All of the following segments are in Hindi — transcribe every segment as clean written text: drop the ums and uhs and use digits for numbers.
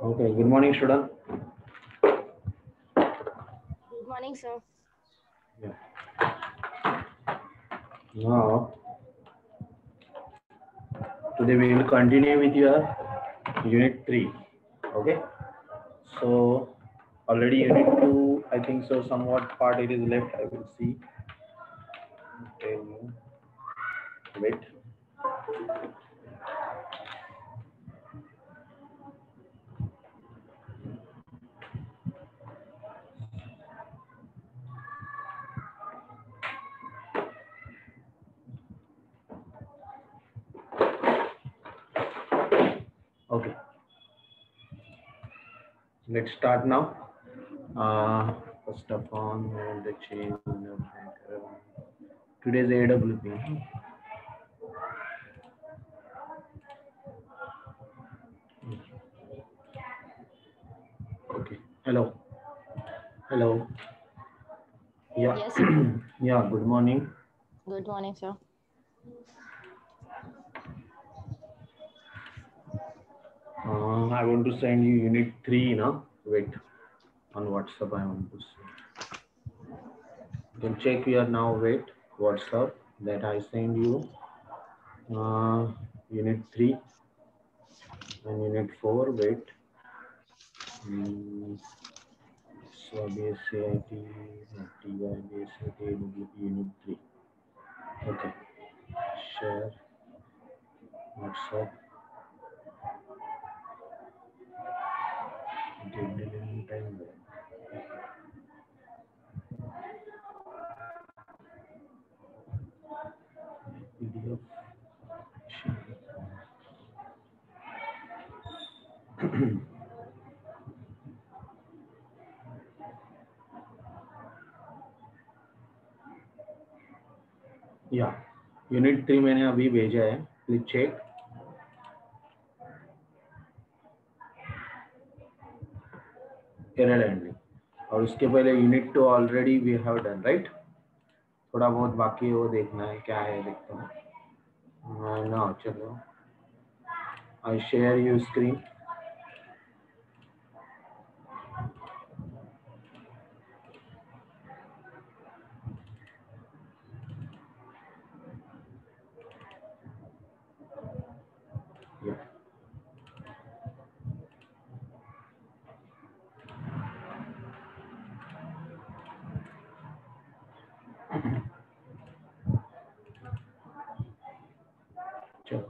Okay, good morning, student. Good morning, sir. Yeah. Now, today we will continue with your unit 3. Okay. So, already unit 2, I think so, somewhat part it is left. I will see. Tell you. Wait. Okay. Let's start now. First of all, the change of background. Today's AWP. Okay. Hello. Hello. Yeah. Yes, sir. Yeah. Good morning. Good morning, sir. I want to send you unit 3 now. Wait. On WhatsApp, I want to see. You can check here now. Wait. WhatsApp that I send you. Unit 3 and unit 4. Wait. So BSCIT, TY, BSCIT, unit 3. Okay. Share WhatsApp. Time. PDF. या यूनिट 3 मैंने अभी भेजा है, प्लीज चेक. Error handling. और उसके पहले unit 2 already we have done, right. थोड़ा बहुत बाकी है, वो देखना है क्या है, देखता हूँ ना. चलो, I share you screen.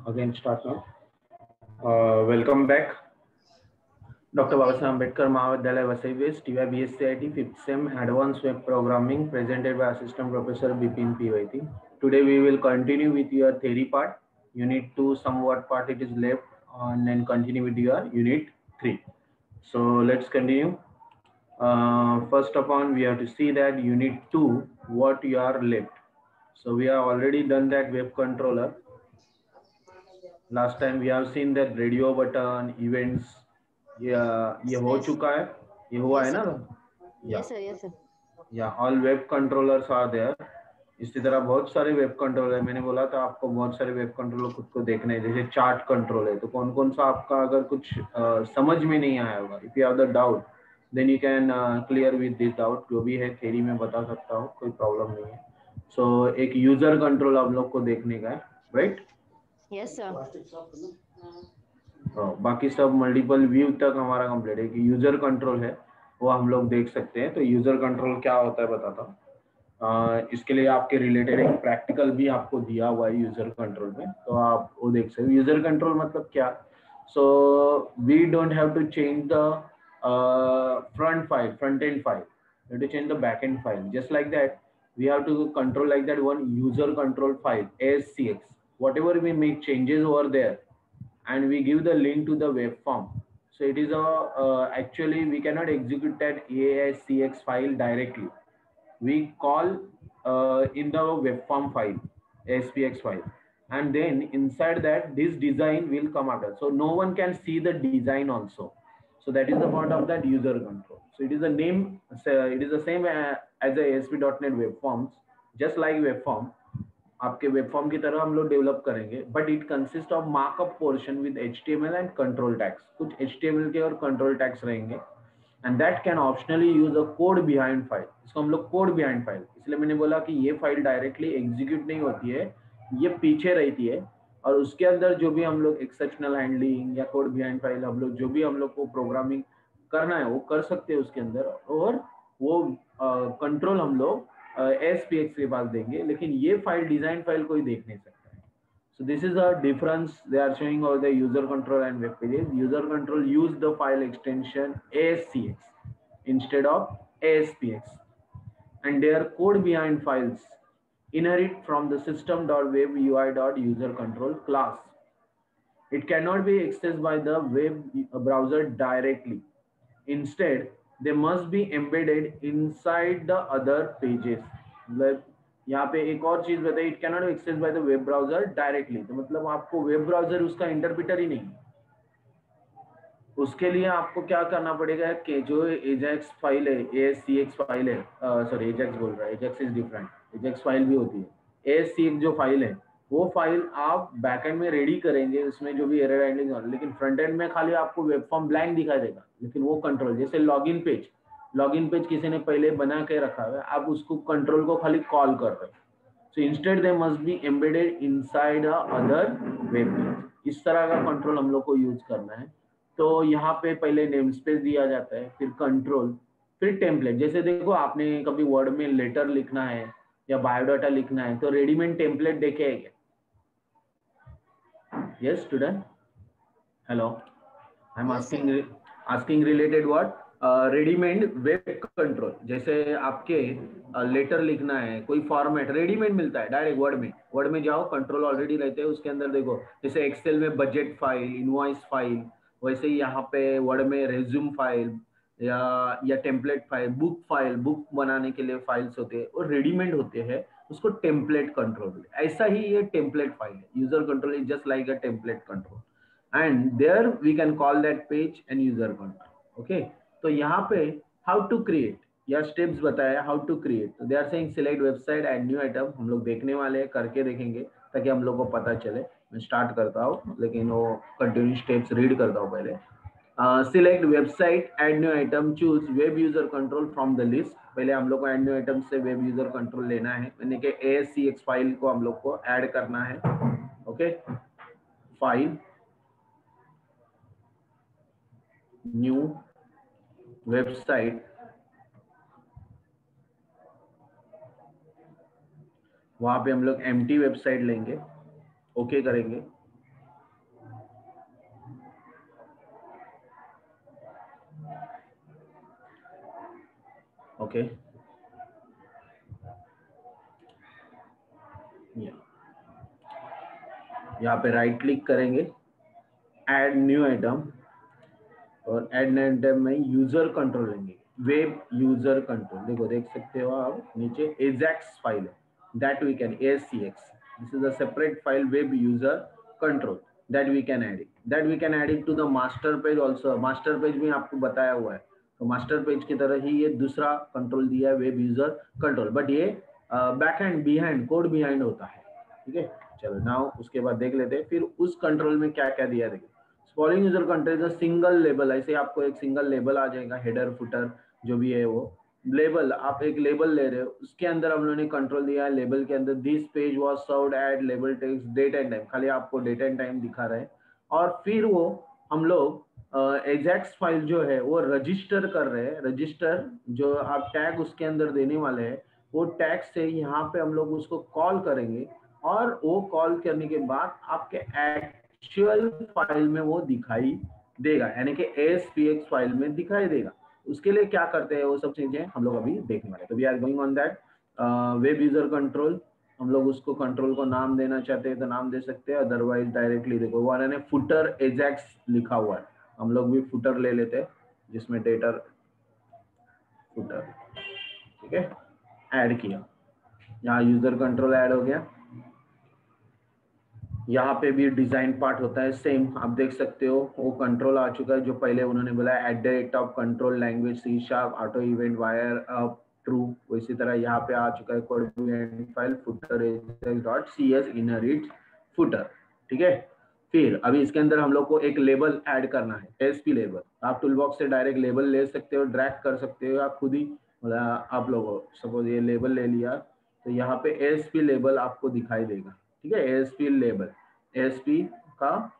Again start now. Welcome back. Dr. Babasaheb Ambedkar Mahavidyalaya Vasai West, TY BSCIT 5th SEM Advanced Web Programming, presented by Assistant Professor Bipin PYT. Today we will continue with your theory part. Unit 2 somewhat part it is left, and then continue with your unit 3. So let's continue. First upon we have to see that unit 2 what you are left. So we have already done that web controller. Last time we have seen that radio button, events. ये हो चुका है, ये हुआ है ना. Yes, sir. Yes, sir. या all web controllers are there. इसी तरह बहुत सारे वेब कंट्रोलर, मैंने बोला था आपको बहुत सारे वेब कंट्रोलर खुद को देखने हैं. जैसे चार्ट कंट्रोल है, तो कौन कौन सा आपका अगर कुछ समझ में नहीं आया होगा, if you have the doubt then you can clear with this doubt. जो भी है थ्योरी में बता सकता हूँ, कोई प्रॉब्लम नहीं है. सो एक यूजर कंट्रोल आप लोग को देखने का है, राइट. Yes, sir. बाकी सब मल्टीपल व्यू तक हमारा कंप्लीट है. कि यूजर कंट्रोल है वो हम लोग देख सकते हैं. तो यूजर कंट्रोल क्या होता है बताता हूँ. इसके लिए आपके रिलेटेड एक प्रैक्टिकल भी आपको दिया हुआ है यूजर कंट्रोल में, तो आप वो देख सकते. यूजर कंट्रोल मतलब क्या. So we don't have to change the front end file. We have to change the back end file. Just like that, we have to control like that one user control file ASCX. Whatever we make changes over there, and we give the link to the web form. So it is a actually we cannot execute that ASCX file directly. We call in the web form file, ASPX file, and then inside that this design will come after. So no one can see the design also. So that is the point of that user control. So it is the name. So it is the same as the ASP.NET web forms, just like web form. आपके वेब फॉर्म की तरह हम लोग डेवलप करेंगे, but it consist of markup portion with HTML and control tags. कुछ HTML के और कंट्रोल टैग्स रहेंगे, and that can optionally use a code behind file. इसको हम लोग कोड बिहाइंड फाइल, इसलिए मैंने बोला कि ये फाइल डायरेक्टली एग्जीक्यूट नहीं होती है, ये पीछे रहती है, और उसके अंदर जो भी हम लोग एक्सेप्शनल हैंडलिंग या कोड बिहाइंड फाइल हम लोग जो भी हम लोग को प्रोग्रामिंग करना है वो कर सकते हैं उसके अंदर, और वो कंट्रोल हम लोग SPX के पास देंगे, लेकिन ये फाइल डिजाइन फाइल कोई देख नहीं सकता है। So this is a difference they are showing over the user control and web pages. User control use the file extension ASCX instead of ASPX, and their code behind files inherit from the system.webui.usercontrol class. It cannot be accessed by the web browser directly. Instead, they must be embedded inside the other pages. मतलब यहाँ पे एक और चीज बताइए, it cannot access by the web browser directly, तो मतलब आपको वेब ब्राउजर उसका इंटरप्रेटर ही नहीं है। उसके लिए आपको क्या करना पड़ेगा कि जो एजेक्स फाइल है, ASCX फाइल है, सॉरी एजेक्स बोल रहा है, Ajax is different, Ajax file भी होती है। ASCX जो फाइल है वो फाइल आप बैकएंड में रेडी करेंगे, उसमें जो भी एरर हैंडलिंग हो, लेकिन फ्रंट एंड में खाली आपको वेब फॉर्म ब्लैंक दिखाई देगा, लेकिन वो कंट्रोल, जैसे लॉगिन पेज किसी ने पहले बना के रखा है, आप उसको कंट्रोल को खाली कॉल कर रहे हो। So instead they must be embedded inside a other web page. इस तरह का कंट्रोल हम लोग को यूज करना है। तो यहाँ पे पहले नेम स्पेस दिया जाता है, फिर कंट्रोल, फिर टेम्पलेट। जैसे देखो आपने कभी वर्ड में लेटर लिखना है या बायोडाटा लिखना है तो रेडीमेड टेम्पलेट देखे है क्या? Yes student, hello, I am Yes, sir. Asking related what? Readymade web control. जैसे आपके लेटर लिखना है, कोई फॉर्मेट रेडीमेड मिलता है डायरेक्ट वर्ड में जाओ, कंट्रोल ऑलरेडी रहते हैं उसके अंदर। देखो जैसे एक्सेल में बजट फाइल, इनवॉइस फाइल, वैसे ही यहाँ पे वर्ड में रेज्यूम फाइल या टेम्पलेट फाइल, बुक बनाने के लिए फाइल्स होते हैं और रेडीमेड होते हैं, उसको टेम्पलेट कंट्रोल। ऐसा ही ये टेम्पलेट फाइल है, user control is just like a template control, and there we can call that page and user control. Okay, तो यहाँ पे how to create या steps बताया how to create। तो they are saying select website add new item, हम लोग देखने वाले हैं, करके देखेंगे ताकि हम लोग को पता चले। मैं स्टार्ट करता हूँ, लेकिन वो कंटिन्यू स्टेप्स रीड करता हूँ पहले। Select website add new item, choose web user control from the list. पहले हम लोग को एड न्यू आइटम से वेब यूजर कंट्रोल लेना है, यानी कि ASCX फाइल को हम लोग को ऐड करना है। ओके, फाइल, न्यू वेबसाइट, वहां पे हम लोग एम्प्टी वेबसाइट लेंगे, ओके करेंगे। ओके, यहाँ पे राइट क्लिक करेंगे, ऐड न्यू आइटम, और ऐड न्यू आइटम में यूजर कंट्रोल लेंगे, वेब यूजर कंट्रोल। देखो देख सकते हो आप नीचे एजेक्स फाइल है, that we can ASCX, this is a separate file, web user control, that we can add it to the master page also. Master page में आपको बताया हुआ है, तो मास्टर पेज की तरह ही ये दूसरा कंट्रोल दिया है, वेब यूजर कंट्रोल, बट ये back and behind, code behind होता है। ठीक है, चलो नाउ उसके बाद देख लेते हैं फिर उस कंट्रोल में क्या क्या दिया। देखिए following user control is single label, ऐसे आपको एक सिंगल लेबल आ जाएगा, हेडर फुटर जो भी है वो लेबल, आप एक लेबल ले रहे हो, उसके अंदर हम लोगों ने कंट्रोल दिया है लेबल के अंदर, this page was served at label text date and time, खाली आपको डेट एंड टाइम दिखा रहे हैं। और फिर वो हम लोग एजेक्स फाइल जो है वो रजिस्टर कर रहे हैं, रजिस्टर जो आप टैग उसके अंदर देने वाले हैं, वो टैग से यहाँ पे हम लोग उसको कॉल करेंगे, और वो कॉल करने के बाद आपके एक्चुअल फाइल में वो दिखाई देगा, यानी कि ASPX फाइल में दिखाई देगा। उसके लिए क्या करते हैं वो सब चीजें हम लोग अभी देखने वाले हैं। तो we are going on that web user control. हम लोग उसको कंट्रोल को नाम देना चाहते हैं तो नाम दे सकते हैं, अदरवाइज डायरेक्टली देखो वो ने फुटर एजेक्स लिखा हुआ है, हम लोग भी फुटर ले लेते हैं जिसमें डेटर फुटर। ठीक है, ऐड किया, यहाँ यूजर कंट्रोल ऐड हो गया। यहाँ पे भी डिजाइन पार्ट होता है सेम, आप देख सकते हो वो कंट्रोल आ चुका है जो पहले उन्होंने बोला, @ control language C#, auto event wire up true. इसी तरह यहाँ पे आ चुका है code behind file footer.cs inherit footer, ठीक है। फिर अभी इसके अंदर हम लोग को एक लेबल ऐड करना है, ASP लेबल। आप टूल बॉक्स से डायरेक्ट लेबल ले सकते हो, ड्रैग कर सकते हो आप खुद ही। मतलब आप लोगों सपोज ये लेबल ले लिया तो यहाँ पे ASP लेबल आपको दिखाई देगा, ठीक है। ASP लेबल, ASP का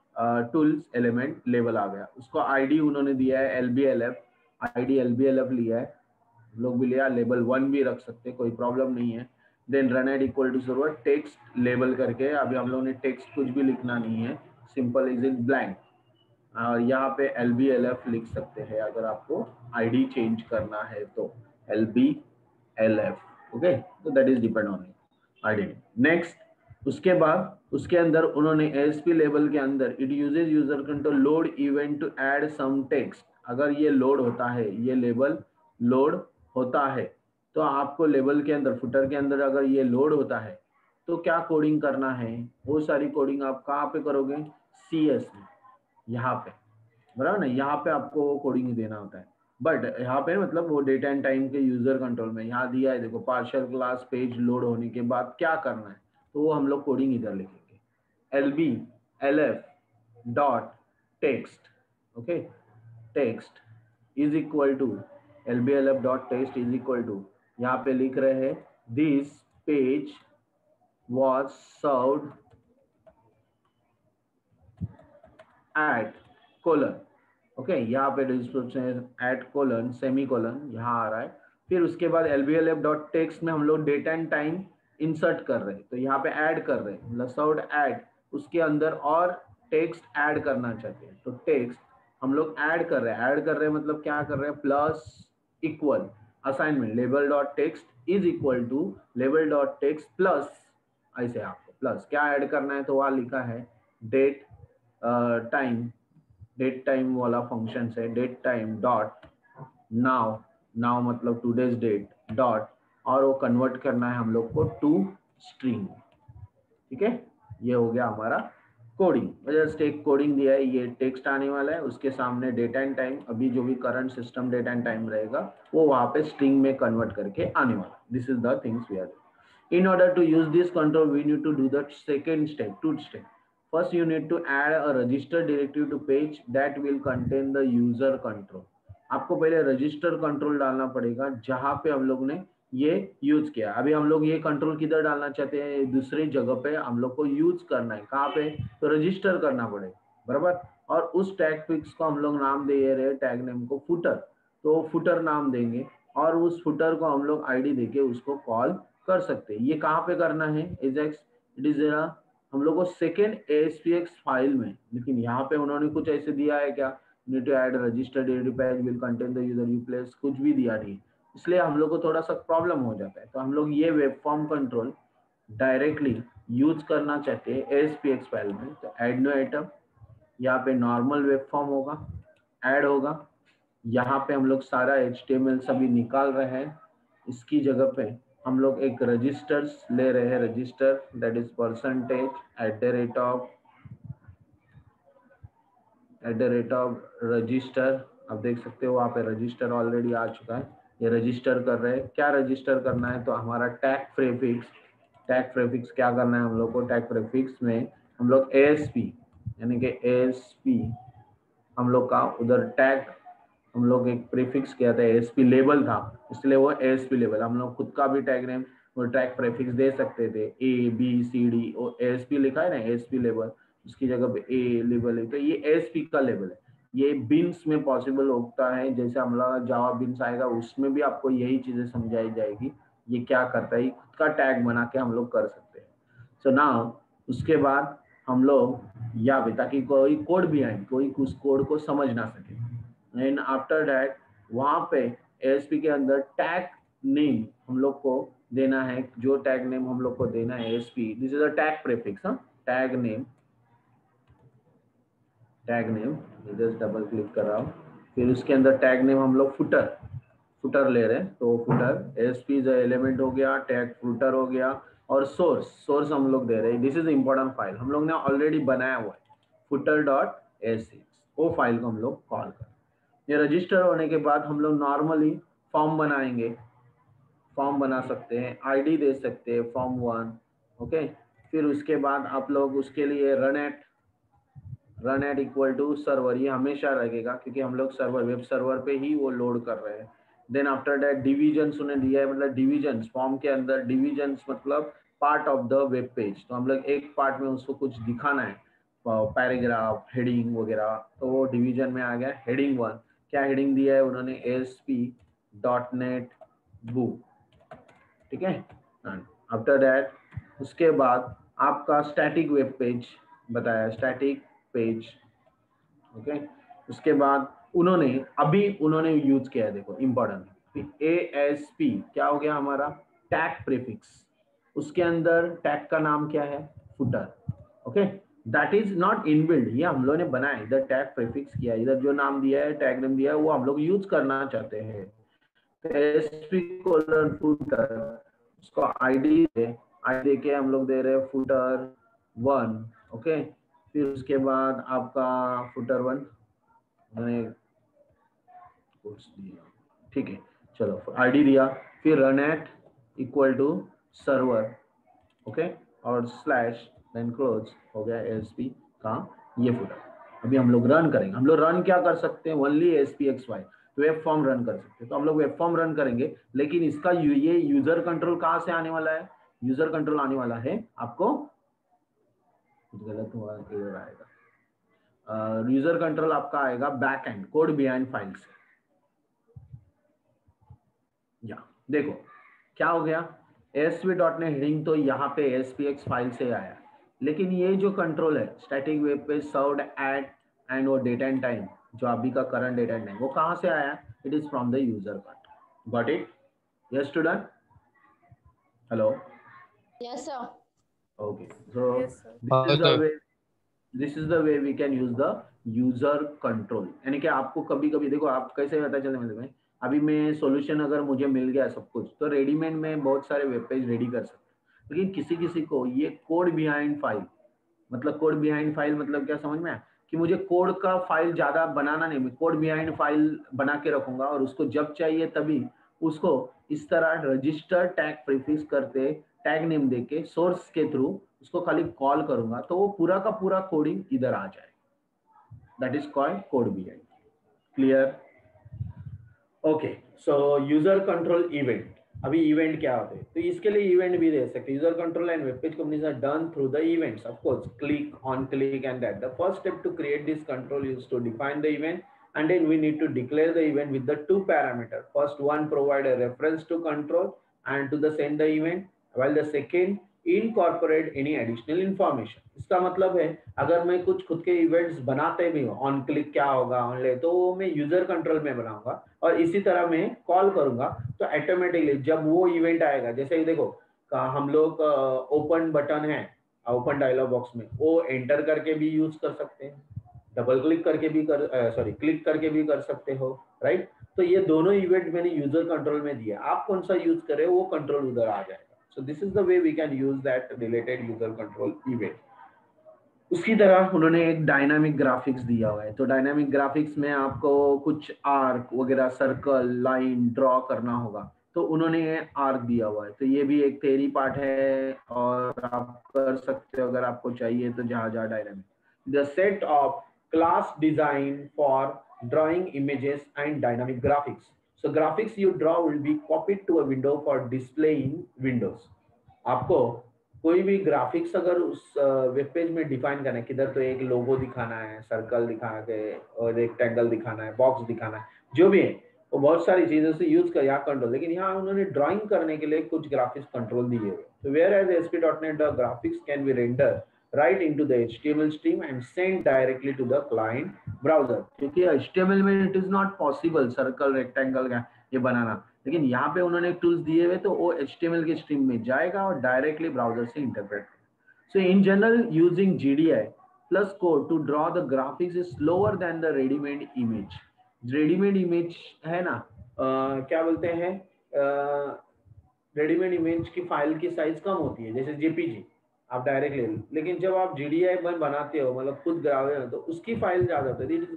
टूल्स एलिमेंट लेबल आ गया। उसको आईडी उन्होंने दिया है LBLF, आईडी LBLF लिया है, लोग भी लिया। लेबल 1 भी रख सकते, कोई प्रॉब्लम नहीं है। Then run at equal to server text label करके, अभी हम लोगों ने टेक्स्ट कुछ भी लिखना नहीं है, सिंपल इज इन ब्लैंक। और यहाँ पे LBLF लिख सकते हैं अगर आपको आईडी चेंज करना है तो, LBLF, ओके। तो that is depend on ID. Next, उसके बाद उसके अंदर उन्होंने ASP लेबल के अंदर it uses user control load event to add some text. अगर ये लोड होता है, ये लेबल लोड होता है, तो आपको लेबल के अंदर, फुटर के अंदर अगर ये लोड होता है तो क्या कोडिंग करना है, वो सारी कोडिंग आप कहाँ पे करोगे, CS में, यहाँ पे, बराबर ना। यहाँ पे आपको कोडिंग देना होता है, बट यहाँ पे मतलब वो डेटा एंड टाइम के यूजर कंट्रोल में यहाँ दिया है, देखो पार्शियल क्लास पेज लोड होने के बाद क्या करना है, तो वो हम लोग कोडिंग इधर लिखेंगे, LBLF dot text, okay. Text is equal to LBLF dot text is equal to, यहाँ पे लिख रहे हैं this page was served at colon, okay. यहाँ पे description at colon semicolon यहाँ आ रहा है। फिर उसके बाद LBLF डॉट टेक्स्ट में हम लोग डेट एंड टाइम इंसर्ट कर रहे हैं, तो यहाँ पे ऐड कर रहे हैं, मतलब सर्व्ड ऐड, उसके अंदर और टेक्स्ट ऐड करना चाहते हैं, तो टेक्स्ट हम लोग ऐड कर रहे हैं। ऐड कर रहे हैं मतलब क्या कर रहे हैं, plus equal assignment label dot text is equal to label dot text plus, ऐसे आपको प्लस क्या ऐड करना है, तो वहाँ लिखा है डेट टाइम, डेट टाइम वाला फंक्शन है, date time dot now, now मतलब टूडेज डेट डॉट, और वो कन्वर्ट करना है हम लोग को टू स्ट्रिंग, ठीक है। ये हो गया हमारा कोडिंग। जस्ट एक कोडिंग दिया है, ये टेक्स्ट आने वाला है, उसके सामने डेट एंड टाइम, अभी जो भी current system date and time रहेगा वो वहां पे स्ट्रिंग में कन्वर्ट करके आने वाला। This is the things we are doing. In order to use this control, we need to do the second step, two step. First, you need to add a register directory to page that will contain the user control. आपको पहले रजिस्टर कंट्रोल डालना पड़ेगा जहां पे हम लोग ने ये यूज किया। अभी हम लोग ये कंट्रोल किधर डालना चाहते हैं, दूसरी जगह पे हम लोग को यूज करना है, कहाँ पे, तो रजिस्टर करना पड़ेगा, बराबर। और उस टैग फिक्स को हम लोग नाम दे रहे हैं, टैग नेम को फुटर, तो फुटर नाम देंगे, और उस फुटर को हम लोग आईडी देके उसको कॉल कर सकते हैं। ये कहाँ पे करना है, एजेक्स, इट इज हम लोग को सेकेंड ASPX फाइल में, लेकिन यहाँ पे उन्होंने कुछ ऐसे दिया है क्या, need to add register directory page will contain the user you place, कुछ भी दिया नहीं, इसलिए हम लोग को थोड़ा सा प्रॉब्लम हो जाता है। तो हम लोग ये web form control directly use करना चाहते हैं ASPX फाइल में, तो ऐड न्यू आइटम, यहाँ पे नॉर्मल वेब फॉर्म होगा, ऐड होगा, यहाँ पे हम लोग सारा HTML सभी निकाल रहे हैं, इसकी जगह पे हम लोग एक रजिस्टर्स ले रहे हैं, register that is percentage at the rate of register. आप देख सकते हो वहाँ पे रजिस्टर ऑलरेडी आ चुका है, ये रजिस्टर कर रहे हैं। क्या रजिस्टर करना है, तो हमारा टैग प्रीफिक्स, टैग प्रीफिक्स क्या करना है हम लोग को, टैग प्रीफिक्स में हम लोग ASP यानी कि ASP हम लोग का उधर टैग हम लोग एक प्रीफिक्स किया था, ASP लेबल था, इसलिए वो ASP लेबल, हम लोग खुद का भी टैग नेम वो टैग प्रीफिक्स दे सकते थे, ABCD, वो ASP लिखा है ना, ASP लेबल, उसकी जगह पे A लेबल है, तो ये ASP का लेबल है। ये बिन्स में पॉसिबल होता है, जैसे हम लोग जावा बिन्स आएगा उसमें भी आपको यही चीजें समझाई जाएगी, ये क्या करता है, खुद का टैग बना के हम लोग कर सकते हैं। सो नाउ उसके बाद हम लोग या भी, ताकि कोई कोड भी आए, कोई उस कोड को समझ ना सके, एंड आफ्टर दैट वहां पे ASP के अंदर टैग नेम हम लोग को देना है, जो टैग नेम हम लोग को देना है ASP, this is a tag prefix, tag name, tag name, just double click कर रहा हूँ, फिर उसके अंदर टैग नेम हम लोग फुटर ले रहे हैं, तो फुटर ASP जो एलिमेंट हो गया, टैग फुटर हो गया, और सोर्स हम लोग दे रहे हैं, दिस इज इंपॉर्टेंट फाइल हम लोग ने ऑलरेडी बनाया हुआ है, footer.asx, वो फाइल को हम लोग कॉल करें। ये रजिस्टर होने के बाद हम लोग नॉर्मली फॉर्म बनाएंगे, फॉर्म बना सकते हैं, आईडी दे सकते हैं फॉर्म 1, ओके। फिर उसके बाद आप लोग उसके लिए run at equal to server, ये हमेशा लगेगा क्योंकि हम लोग सर्वर वेब सर्वर पे ही वो लोड कर रहे हैं। देन आफ्टर दैट डिविजन्स उन्हें दिया है, मतलब डिविजन्स फॉर्म के अंदर डिविजन्स मतलब part of the web page. तो हम लोग एक पार्ट में उसको कुछ दिखाना है, पैराग्राफ, हेडिंग वगैरह, तो वो डिवीजन में आ गया हेडिंग 1। क्या हेडिंग दिया है उन्होंने, ASP.NET Book, ठीक है। आफ्टर दैट उसके बाद आपका स्टैटिक वेब पेज बताया, स्टैटिक पेज, ओके। उसके बाद उन्होंने यूज किया है, देखो इंपॉर्टेंट, ASP क्या हो गया हमारा, टैग प्रीफिक्स। उसके अंदर टैग का नाम क्या है, footer, okay. That is not inbuilt, ये हम लोगों ने बनाया, इधर टैग प्रीफिक्स किया, इधर जो नाम दिया है, टैग नेम दिया है, वो हम लोग यूज करना चाहते हैं। ASP कोलन फुटर, उसको आईडी के हम लोग दे रहे हैं फुटर 1, ओके। फिर उसके बाद आपका फुटर 1 मैंने दिया, ठीक है, चलो आईडी दिया, फिर run at equal to server, okay, और स्लैश देन क्लोज, हो गया ASP का ये फुटर। अभी हम लोग रन करेंगे, हम लोग रन क्या कर सकते हैं, only ASPXY web form run कर सकते हैं। तो हम लोग वेब फॉर्म रन करेंगे, लेकिन इसका ये यूजर कंट्रोल कहाँ से आने वाला है, यूजर कंट्रोल आने वाला है आपको, कुछ गलत हुआ एरर आएगा, यूजर कंट्रोल आपका आएगा back and code behind file से। या देखो क्या हो गया, ASP.NET हेडिंग तो यहाँ पे ASPX फाइल से आया, लेकिन ये जो कंट्रोल है static web page served at and वो डेट एंड टाइम, जो अभी का करंट डेट एंड टाइम, वो कहाँ से आया, it is from the user control. Got it? Yes student, hello, Yes, sir. Okay. So Yes, sir. This is the way we can use the user control. यानी कि आपको कभी कभी देखो, आप कैसे पता चले में, अभी मैं सॉल्यूशन अगर मुझे मिल गया सब कुछ, तो रेडीमेड में बहुत सारे वेब पेज रेडी कर सकते हैं, लेकिन किसी किसी को ये कोड बिहाइंड फाइल, मतलब कोड बिहाइंड फाइल मतलब क्या समझ में आया, कि मुझे कोड का फाइल ज्यादा बनाना नहीं, मैं कोड बिहाइंड फाइल बना के रखूंगा और उसको जब चाहिए तभी उसको इस तरह रजिस्टर टैग प्रीफिक्स करते, टैग नेम देके सोर्स के थ्रू उसको खाली कॉल करूंगा, तो वो पूरा का पूरा कोडिंग इधर आ जाए। That is called code behind. Clear? Okay, so user control event. अभी इवेंट क्या होते हैं, तो इसके लिए इवेंट भी दे सकते हैं। User control and web page companies are done through the events, of course click on click and that. The first step to create this control is to define the event, and then we need to declare the event with the two parameters. First one, provide a reference to control and to the send the event, while the second incorporate any additional information. इसका मतलब है अगर मैं कुछ खुद के इवेंट्स बनाते भी हूँ, ऑन क्लिक क्या होगा, ऑन ले, तो वो मैं यूजर कंट्रोल में बनाऊंगा और इसी तरह मैं कॉल करूंगा, तो ऑटोमेटिकली जब वो इवेंट आएगा, जैसे देखो हम लोग ओपन बटन है, ओपन डायलॉग बॉक्स में, वो एंटर करके भी यूज कर सकते हैं, डबल क्लिक करके भी क्लिक करके भी कर सकते हो, राइट। तो ये दोनों इवेंट मैंने यूजर कंट्रोल में दिया, आप कौन सा यूज करें वो कंट्रोल उधर आ जाएगा। So this is the way we can use that related user control event. उसकी तरह उन्होंने एक डायनामिक ग्राफिक्स दिया हुआ है, तो डायनामिक ग्राफिक्स में आपको कुछ आर्क वगैरह, सर्कल, लाइन ड्रॉ करना होगा, तो उन्होंने ये आर्क दिया हुआ है। तो ये भी एक थ्योरी पार्ट है और आप कर सकते हो अगर आपको चाहिए तो, जहाँ जहाँ dynamic the set of class design for drawing images and dynamic graphics. So graphics you draw will be copied to a window for displaying windows. आपको कोई भी ग्राफिक्स अगर उस वेब पेज में डिफाइन करना है, किधर तो एक लोगो दिखाना है, सर्कल दिखाना है और रेक्टेंगल दिखाना है, बॉक्स दिखाना है, जो भी है वो बहुत सारी चीजों से यूज कर यहाँ कंट्रोल, लेकिन यहाँ उन्होंने ड्राइंग करने के लिए कुछ ग्राफिक्स कंट्रोल दिए हुए। तो whereas ASP.NET the graphics can be render right into the HTML stream and send directly to the client browser, क्योंकि HTML में it is not possible circle rectangle का ये बनाना, लेकिन यहाँ पे उन्होंने टूल्स दिए हुए, तो वो HTML के स्ट्रीम में जाएगा और डायरेक्टली ब्राउजर से इंटरप्रेट करेगा। So in general using GDI plus code to draw the graphics is slower than the ready-made image. Readymade image है ना, क्या बोलते हैं, रेडीमेड इमेज की फाइल की साइज कम होती है, जैसे JPG आप डायरेक्ट ले लो, लेकिन जब आप GDI में बनाते हो, मतलब खुद ग्राफिक, तो उसकी फाइल ज्यादा होती है, this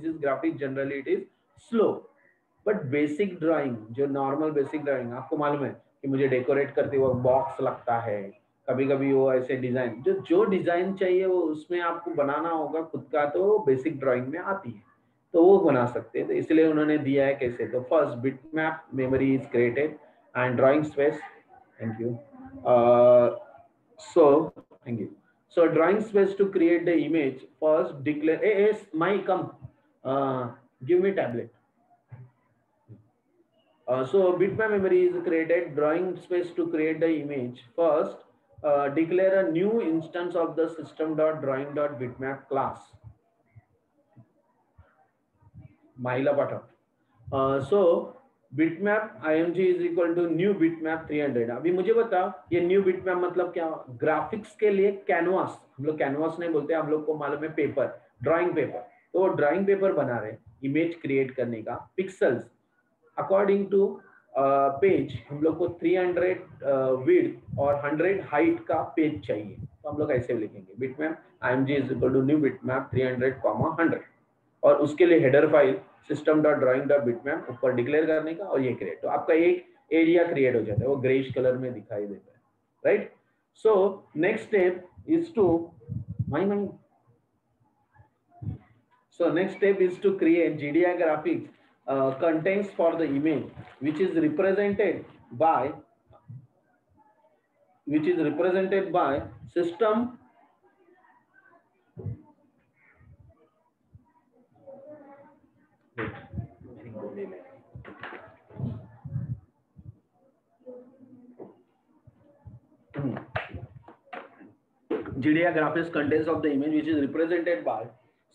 is graphics generally it is slow. But basic drawing, जो नॉर्मल बेसिक ड्राइंग, आपको मालूम है कि मुझे डेकोरेट करते वक्त बॉक्स लगता है, कभी कभी वो ऐसे डिजाइन, जो जो डिजाइन चाहिए वो उसमें आपको बनाना होगा खुद का, तो बेसिक ड्राइंग में आती है, तो वो बना सकते हैं। तो इसलिए उन्होंने दिया है कैसे, तो first bitmap memory is created and drawing space, thank you, so thank you. So drawing space to create the image, first declare, hey, yes, my come, give me tablet. So bitmap memory is created, drawing space to create the image. First, declare a new instance of the system.drawing.bitmap class. Mahila Pathak. So bitmap img is equal to new bitmap 300. अभी मुझे बता, ये न्यू बिटमैप मतलब क्या? ग्राफिक्स के लिए कैनवास, हम लोग कैनवास नहीं बोलते, हम लोग को मालूम है पेपर, ड्राइंग पेपर, तो ड्राइंग पेपर बना रहे इमेज क्रिएट करने का, पिक्सल्स अकॉर्डिंग टू पेज हम लोग को 300 विड्थ और 100 हाइट का पेज चाहिए, तो हम लोग ऐसे लिखेंगे bitmap img is equal to new bitmap 300, 100, और उसके लिए हेडर फाइल system.drawing.bitmap ऊपर डिक्लेयर करने का, और ये क्रिएट, तो आपका एक एरिया क्रिएट हो जाता है, वो ग्रेइश कलर में दिखाई देता है, right? So next step is to my so next step is to create GDI graphics contents for the image, which is represented by system GDI graphics contents of the image which is represented by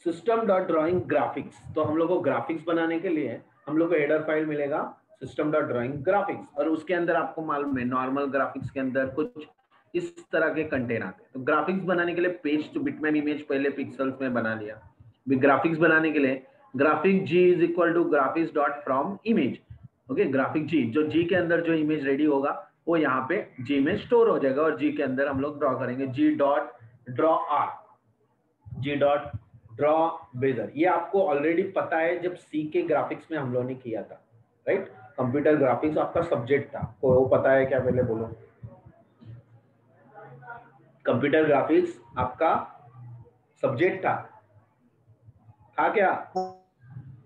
system.drawing graphics। तो हम लोग को ग्राफिक्स बनाने के लिए हम लोग को हेडर फाइल मिलेगा system.drawing graphics, और उसके अंदर आपको मालूम है नॉर्मल ग्राफिक्स के अंदर कुछ इस तरह के कंटेंट आते हैं। तो ग्राफिक्स बनाने के लिए पेज टू बिटमैप इमेज पहले पिक्सल्स में बना लिया, ग्राफिक्स बनाने के लिए graphic G is equal to graphics dot from image, okay, graphic G, जो जी के अंदर जो इमेज रेडी होगा वो यहाँ पे जी में स्टोर हो जाएगा, और जी के अंदर हम लोग ड्रॉ करेंगे, g dot draw arc, g dot draw Bezier. ये आपको ऑलरेडी पता है, जब सी के ग्राफिक्स में हम लोगों ने किया था, राइट? कंप्यूटर ग्राफिक्स आपका सब्जेक्ट था, को वो पता है क्या? पहले बोलो, कंप्यूटर ग्राफिक्स आपका सब्जेक्ट था क्या?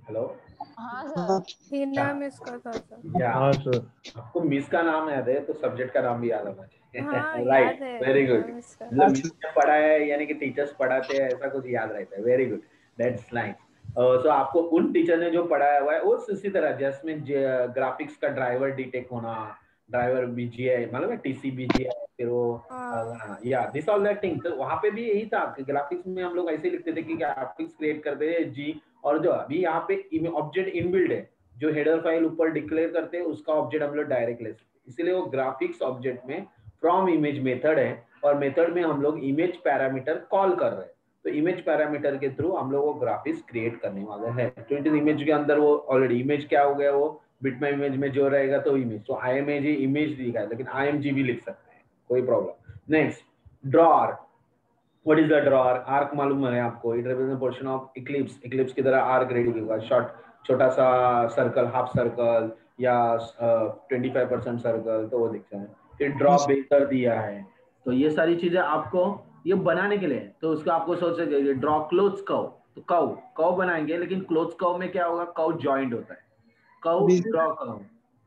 हेलो, हाँ सर। ये नाम इसका था सर। क्या हाँ सर। आपको मिस का नाम याद है तो सब्जेक्ट का नाम भी याद होना चाहिए। हाँ, राइट, याद है वेरी गुड। नाम इसका। मतलब मिस ने पढ़ा है यानी कि टीचर्स पढ़ाते हैं ऐसा कुछ याद रहता है, वेरी गुड, दैट्स नाइस। सो आपको उन टीचर ने जो पढ़ाया हुआ है वो इसी तरह, जिसमें ग्राफिक्स का ड्राइवर डिटेक्ट होना, ड्राइवर बीजीआई मतलब टीसी बीजीआई, फिर वो या दिस ऑल दैट थिंग, तो वहां पे भी यही था कि ग्राफिक्स में हम लोग ऐसे लिखते थे कि ग्राफिक्स क्रिएट करते हैं जी, और जो अभी यहाँ पे ऑब्जेक्ट इनबिल्ड है, जो हेडर फाइल ऊपर डिक्लेयर करते हैं उसका ऑब्जेक्ट हम लोग डायरेक्ट ले सकते हैं, इसीलिए वो ग्राफिक्स ऑब्जेक्ट में फ्रॉम इमेज मेथड है, और मेथड में हम लोग इमेज पैरामीटर कॉल कर रहे हैं, तो इमेज पैरामीटर के थ्रू हम लोग वो ग्राफिक्स क्रिएट करने वाले हैं। तो इमेज के अंदर वो ऑलरेडी इमेज क्या हो गया, वो बिटमैप इमेज में जो रहेगा तो इमेज, तो IMG इमेज दिखा है, लेकिन IMG भी लिख सकते हैं, कोई problem. Next, drawer, what is the drawer? Arc मालूम है आपको, it represent portion of Eclipse, Eclipse की तरह आर्क रेडी होगा, शॉर्ट छोटा सा सर्कल, हाफ सर्कल या 25% सर्कल, तो वो दिखता है। फिर ड्रॉ बेकर दिया है, तो ये सारी चीजें आपको ये बनाने के लिए, तो उसका आपको सोच सकते ड्रॉ क्लोज कर्व, तो कर्व बनाएंगे, लेकिन क्लोज कर्व में क्या होगा, कर्व जॉइंट होता है, curve draw curve,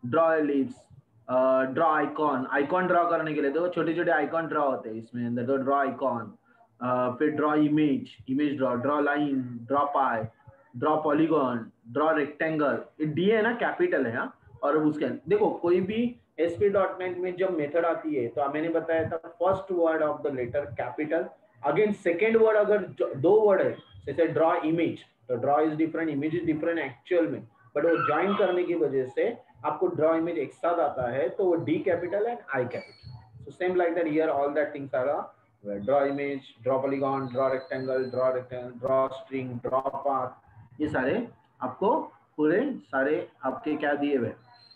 draw ellipse, draw icon, icon draw करने के लिए देखो छोटे छोटे आइकॉन ड्रॉ होते हैं इसमें अंदर, तो ड्रॉ आइकॉन, फिर draw image draw, draw line, draw pie, draw polygon, draw rectangle, ये डी है ना, कैपिटल है, और उसके देखो कोई भी ASP.NET में जब मेथड आती है तो मैंने बताया था first word of the letter capital, again second word अगर दो वर्ड है, जैसे ड्रॉ इमेज, तो draw is different, image is different actual में, बट वो ज्वाइन करने की वजह से आपको ड्रॉ इमेज एक साथ आता है, तो वो D capital and I capital, so same like that here all that things are draw image, draw polygon, draw rectangle, draw string, draw path, ये सारे आपको पूरे सारे आपके क्या दिए हुए।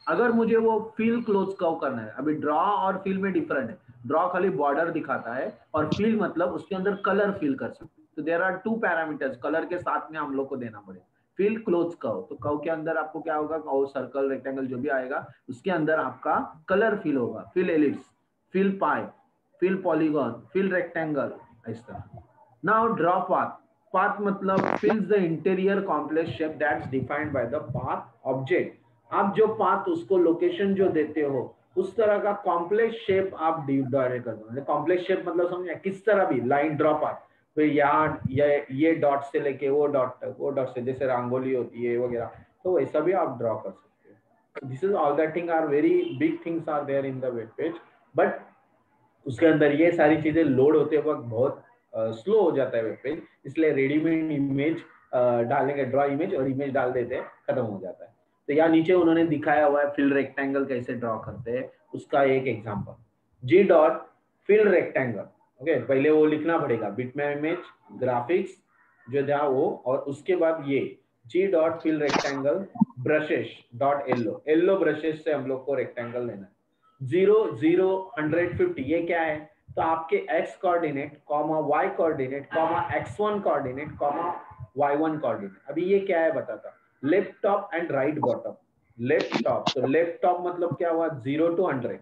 अगर मुझे वो फिल क्लोज कर्व करना है, अभी ड्रॉ और फिल में डिफरेंट है, ड्रॉ खाली बॉर्डर दिखाता है और फिल मतलब उसके अंदर कलर फिल कर सकते, तो there are two parameters, colour के साथ में हम लोग को देना पड़ेगा, फिल क्लोज कर्व, तो कर्व के अंदर आपको क्या होगा, कर्व सर्कल रेक्टेंगल जो भी आएगा उसके अंदर आपका कलर फिल होगा, फिल एलिप्स, फिल पाई, फिल पॉलीगॉन, फिल रेक्टेंगल, इस तरह। नाउ ड्रॉ पाथ, पाथ मतलब fills the interior complex shape that's defined by the path object। आप जो पाथ उसको लोकेशन जो देते हो उस तरह का कॉम्प्लेक्स शेप आप डायरेक्ट करते हो। कॉम्प्लेक्स शेप मतलब समझे, किस तरह भी लाइन ड्रॉ पाथ, तो यहाँ ये डॉट से लेके वो डॉट तक, वो डॉट से जैसे रंगोली होती है वगैरह, तो वैसा भी आप ड्रॉ कर सकते हो। This is all that thing are very big things are there in the web page, but उसके अंदर ये सारी चीजें लोड होते वक्त बहुत स्लो हो जाता है वेब पेज, इसलिए रेडीमेड इमेज डालने का, ड्रॉ इमेज और इमेज डाल देते हैं, खत्म हो जाता है। तो यहाँ नीचे उन्होंने दिखाया हुआ है फिल रेक्टेंगल कैसे ड्रॉ करते हैं, उसका एक एग्जांपल, जी डॉट फिल रेक्टेंगल। ओके, पहले वो लिखना पड़ेगा बिटमैप इमेज ग्राफिक्स जो था वो, और उसके बाद ये g dot fill rectangle brushes dot yellow, yellow brushes से हम लोग को रेक्टेंगल लेना है। 0 0 150 ये क्या है, तो आपके x coordinate comma y coordinate comma x1 coordinate comma y1 coordinate. अभी ये क्या है बताता, left top and right bottom. Left top, तो लेफ्ट टॉप मतलब क्या हुआ, 0 to 100,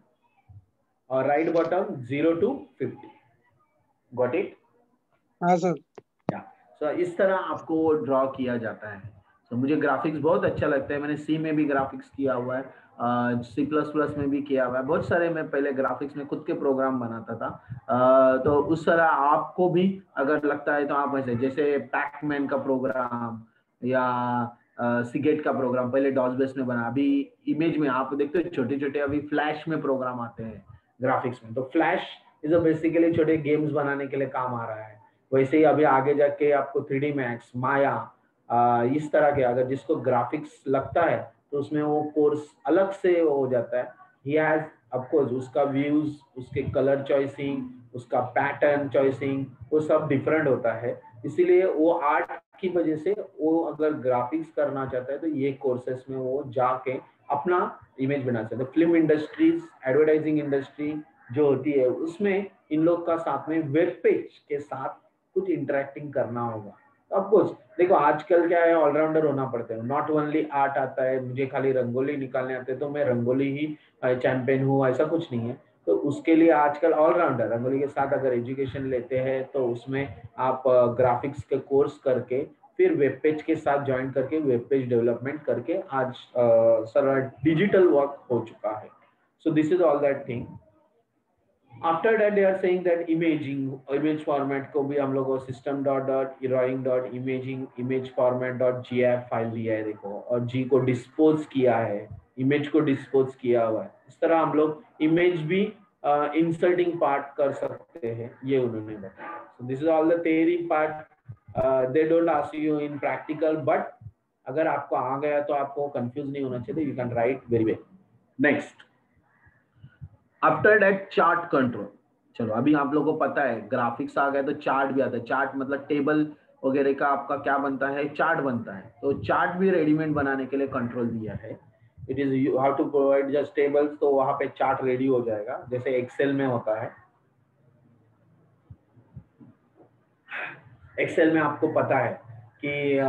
और right bottom 0 to 50। Got it? हाँ सर। या सो इस तरह आपको ड्रॉ किया जाता है। तो मुझे ग्राफिक्स बहुत अच्छा लगता है, मैंने सी में भी ग्राफिक्स किया हुआ है, सी प्लस प्लस में भी किया हुआ है, बहुत सारे मैं पहले ग्राफिक्स में खुद के प्रोग्राम बनाता था। तो उस तरह आपको भी अगर लगता है तो आप ऐसे, जैसे पैकमैन का प्रोग्राम या सिगेट का प्रोग्राम पहले डॉस बेस में बना, अभी इमेज में आप देखते हो छोटे छोटे अभी फ्लैश में प्रोग्राम आते हैं ग्राफिक्स में, तो फ्लैश इज बेसिकली छोटे गेम्स बनाने के लिए काम आ रहा है। वैसे ही अभी आगे जाके आपको 3D मैक्स, माया, इस तरह के अगर जिसको ग्राफिक्स लगता है तो उसमें वो कोर्स अलग से हो जाता है। ही हैज ऑफ कोर्स उसका व्यूज, उसके कलर चॉइसिंग, उसका पैटर्न चॉइसिंग वो सब डिफरेंट होता है, इसीलिए वो आर्ट की वजह से वो अगर ग्राफिक्स करना चाहता है तो ये कोर्सेस में वो जाके अपना इमेज बना सकते हैं। फिल्म इंडस्ट्रीज, एडवर्टाइजिंग इंडस्ट्री जो होती है उसमें इन लोग का साथ में वेब पेज के साथ कुछ इंटरेक्टिंग करना होगा। ऑफ कोर्स देखो आजकल क्या है, ऑलराउंडर होना पड़ता है, नॉट ओनली आर्ट आता है, मुझे खाली रंगोली निकालने आते हैं तो मैं रंगोली ही चैंपियन हूँ, ऐसा कुछ नहीं है। तो उसके लिए आजकल ऑलराउंडर, रंगोली के साथ अगर एजुकेशन लेते हैं तो उसमें आप ग्राफिक्स के कोर्स करके फिर वेब पेज के साथ ज्वाइन करके वेब पेज डेवलपमेंट करके आज सारा डिजिटल वर्क हो चुका है। So this is all that thing. After that they are saying that imaging, image format को भी हम लोग को system dot drawing dot imaging image format dot gif file दिया है देखो, और g को डिस्पोज किया है, इमेज को डिस्पोज किया हुआ है। इस तरह हम लोग इमेज भी इंसर्टिंग पार्ट कर सकते हैं, ये उन्होंने बताया। So this is all the theory part, they don't ask you in practical, but अगर आपको आ गया तो आपको कंफ्यूज नहीं होना चाहिए, you can write very well. Next, after that chart control. चलो अभी आप लोगों को पता है ग्राफिक्स आ गया तो चार्ट भी आता है, चार्ट मतलब टेबल वगैरह का आपका क्या बनता है, चार्ट बनता है। तो चार्ट भी रेडीमेड बनाने के लिए कंट्रोल दिया है, it is you have to provide just tables, तो वहां पे चार्ट रेडी हो जाएगा जैसे एक्सेल में होता है। एक्सेल में आपको पता है कि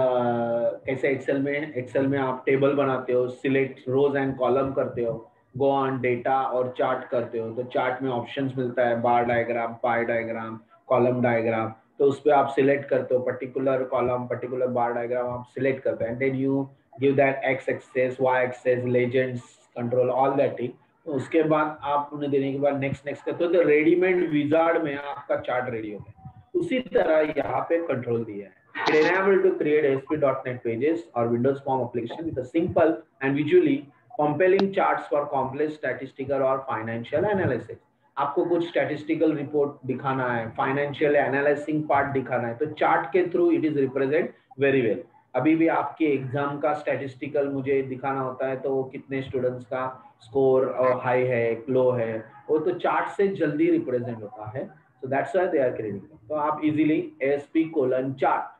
कैसे एक्सेल में आप टेबल बनाते हो, सिलेक्ट रोज एंड कॉलम करते हो, गो ऑन डेटा और चार्ट करते हो, तो चार्ट में ऑप्शंस मिलता है, bar diagram, pie diagram, column diagram, तो उस पर आप सिलेक्ट करते हो particular column, particular bar diagram आप सिलेक्ट करते हैं, and then you give that x axis, y axis, legends, control, all that thing. तो उसके बाद आप उन्हें देने के बाद नेक्स्ट नेक्स्ट करते हो, तो रेडीमेड विजार्ड में आपका चार्ट रेडी हो गया। उसी तरह यहाँ पे कंट्रोल दिया है, it enable to create ASP.NET pages or Windows Form application with a simple and visually compelling charts for complex statistical or financial analysis। आपको कुछ statistical report दिखाना है, financial analyzing part दिखाना है, तो चार्ट के through it is represent very well. अभी भी आपके एग्जाम का स्टैटिस्टिकल मुझे दिखाना होता है, तो कितने स्टूडेंट्स का स्कोर हाई है, लो है, वो तो चार्ट से जल्दी रिप्रेजेंट होता है। So that's why they are creating। तो आप इजीली ASP:chart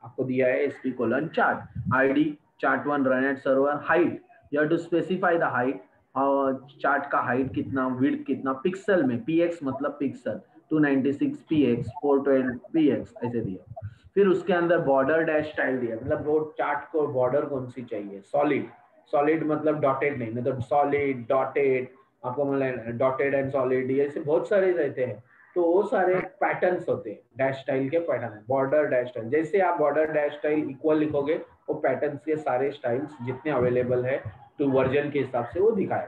आपको दिया है, ASP:chart, ID chart1 run at server, height you have to specify the height, chart का हाइट कितना, विड्थ कितना, पिक्सल में px मतलब पिक्सल 296 px 412 px ऐसे दिया। फिर उसके अंदर बॉर्डर डैश स्टाइल दिया, मतलब वो चार्ट को बॉर्डर कौन सी चाहिए, सॉलिड, सॉलिड मतलब डॉटेड नहीं, मतलब सॉलिड डॉटेड, आपको मतलब डॉटेड एंड सॉलिड, ये से बहुत सारे रहते हैं। तो वो सारे पैटर्न्स होते हैं, डैश स्टाइल के पैटर्न है, बॉर्डर डैश स्टाइल। जैसे आप बॉर्डर डैश स्टाइल इक्वल लिखोगे, वो पैटर्न्स के सारे स्टाइल्स जितने अवेलेबल है तो वर्जन के हिसाब से वो दिखाए।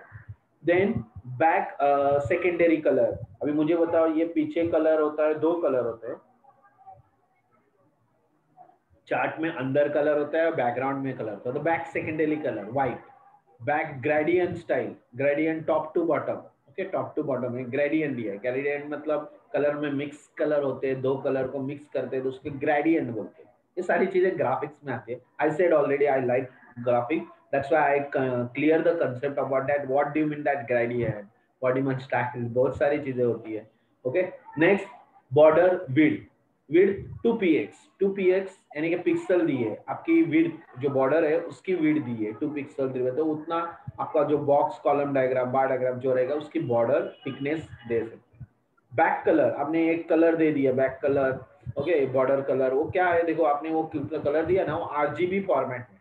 देन बैक सेकेंडरी कलर, अभी मुझे बताओ, ये पीछे कलर होता है, दो कलर होते हैं चार्ट में, अंदर कलर होता है और बैकग्राउंड में कलर होता है। तो back secondary colour white, back gradient style, gradient top to bottom, okay top to bottom में ग्रेडियंट दिया है। ग्रेडियंट मतलब कलर में मिक्स कलर होते हैं, दो कलर को मिक्स करते हैं तो उसके ग्रेडियंट बोलते हैं। ये सारी चीजें ग्राफिक्स में आती है। I said already I like graphic, that's why I clear the concept about that, what do you mean that gradient, what do you mean stack, बहुत सारी चीजें होती है। Okay next, border width, width 2px, 2px यानी कि पिक्सल दी है आपकी, विड्थ जो बॉर्डर है उसकी विड्थ दी है 2 पिक्सल दी है, तो उतना आपका जो बॉक्स कॉलम डायग्राम बार डायग्राम जो रहेगा उसकी बॉर्डर थिकनेस दे सकते हैं। बैक कलर, आपने एक कलर दे दिया back colour, okay border colour, वो क्या है देखो, आपने वो कलर दिया ना, वो आरजीबी फॉर्मेट में,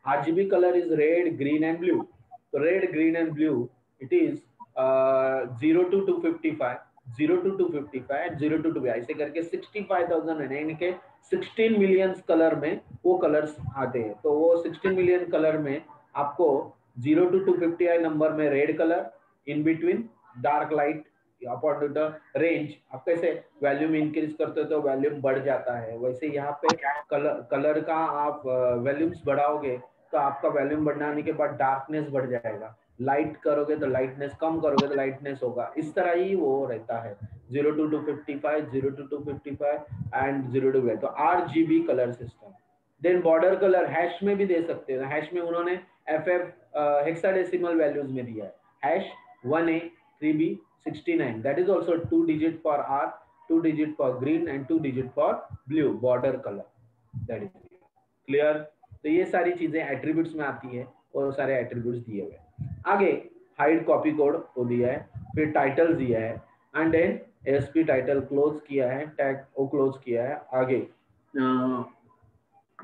RGB colour is red green and blue, तो red green and blue it is 0 to 255, 0 to 255 and 0 to 2, ऐसे करके 65,000 है, यानी कि 16 मिलियन कलर में वो कलर्स आते हैं। तो वो 16 मिलियन कलर में आपको 0 to 250 नंबर में red colour, in between dark light, upon the range आप कैसे वैल्यूम इंक्रीज करते हो तो वैल्यूम बढ़ जाता है, वैसे यहाँ पे कलर का आप वैल्यूम्स बढ़ाओगे तो आपका वैल्यूम बढ़ाने के बाद डार्कनेस बढ़ जाएगा, लाइट करोगे तो लाइटनेस, कम करोगे तो लाइटनेस होगा, इस तरह ही वो रहता है 0 to 255, 0 to 255 एंड 0 to 12, तो RGB colour system. Then border colour hash में भी दे सकते हैं, हैश में उन्होंने FF हेक्साडेसिमल वैल्यूज में दिया है, hash 1A 3B 69, that is also 2 digit for R, 2 digit for green and 2 digit for blue border color, that is clear। तो ये सारी चीजें एट्रीब्यूट्स में आती है और सारे एट्रीब्यूट्स दिए हुए। आगे हाइड कॉपी कोड वो दिया है, फिर टाइटल दिया है, and then SP title close किया है, टैग वो क्लोज किया है। आगे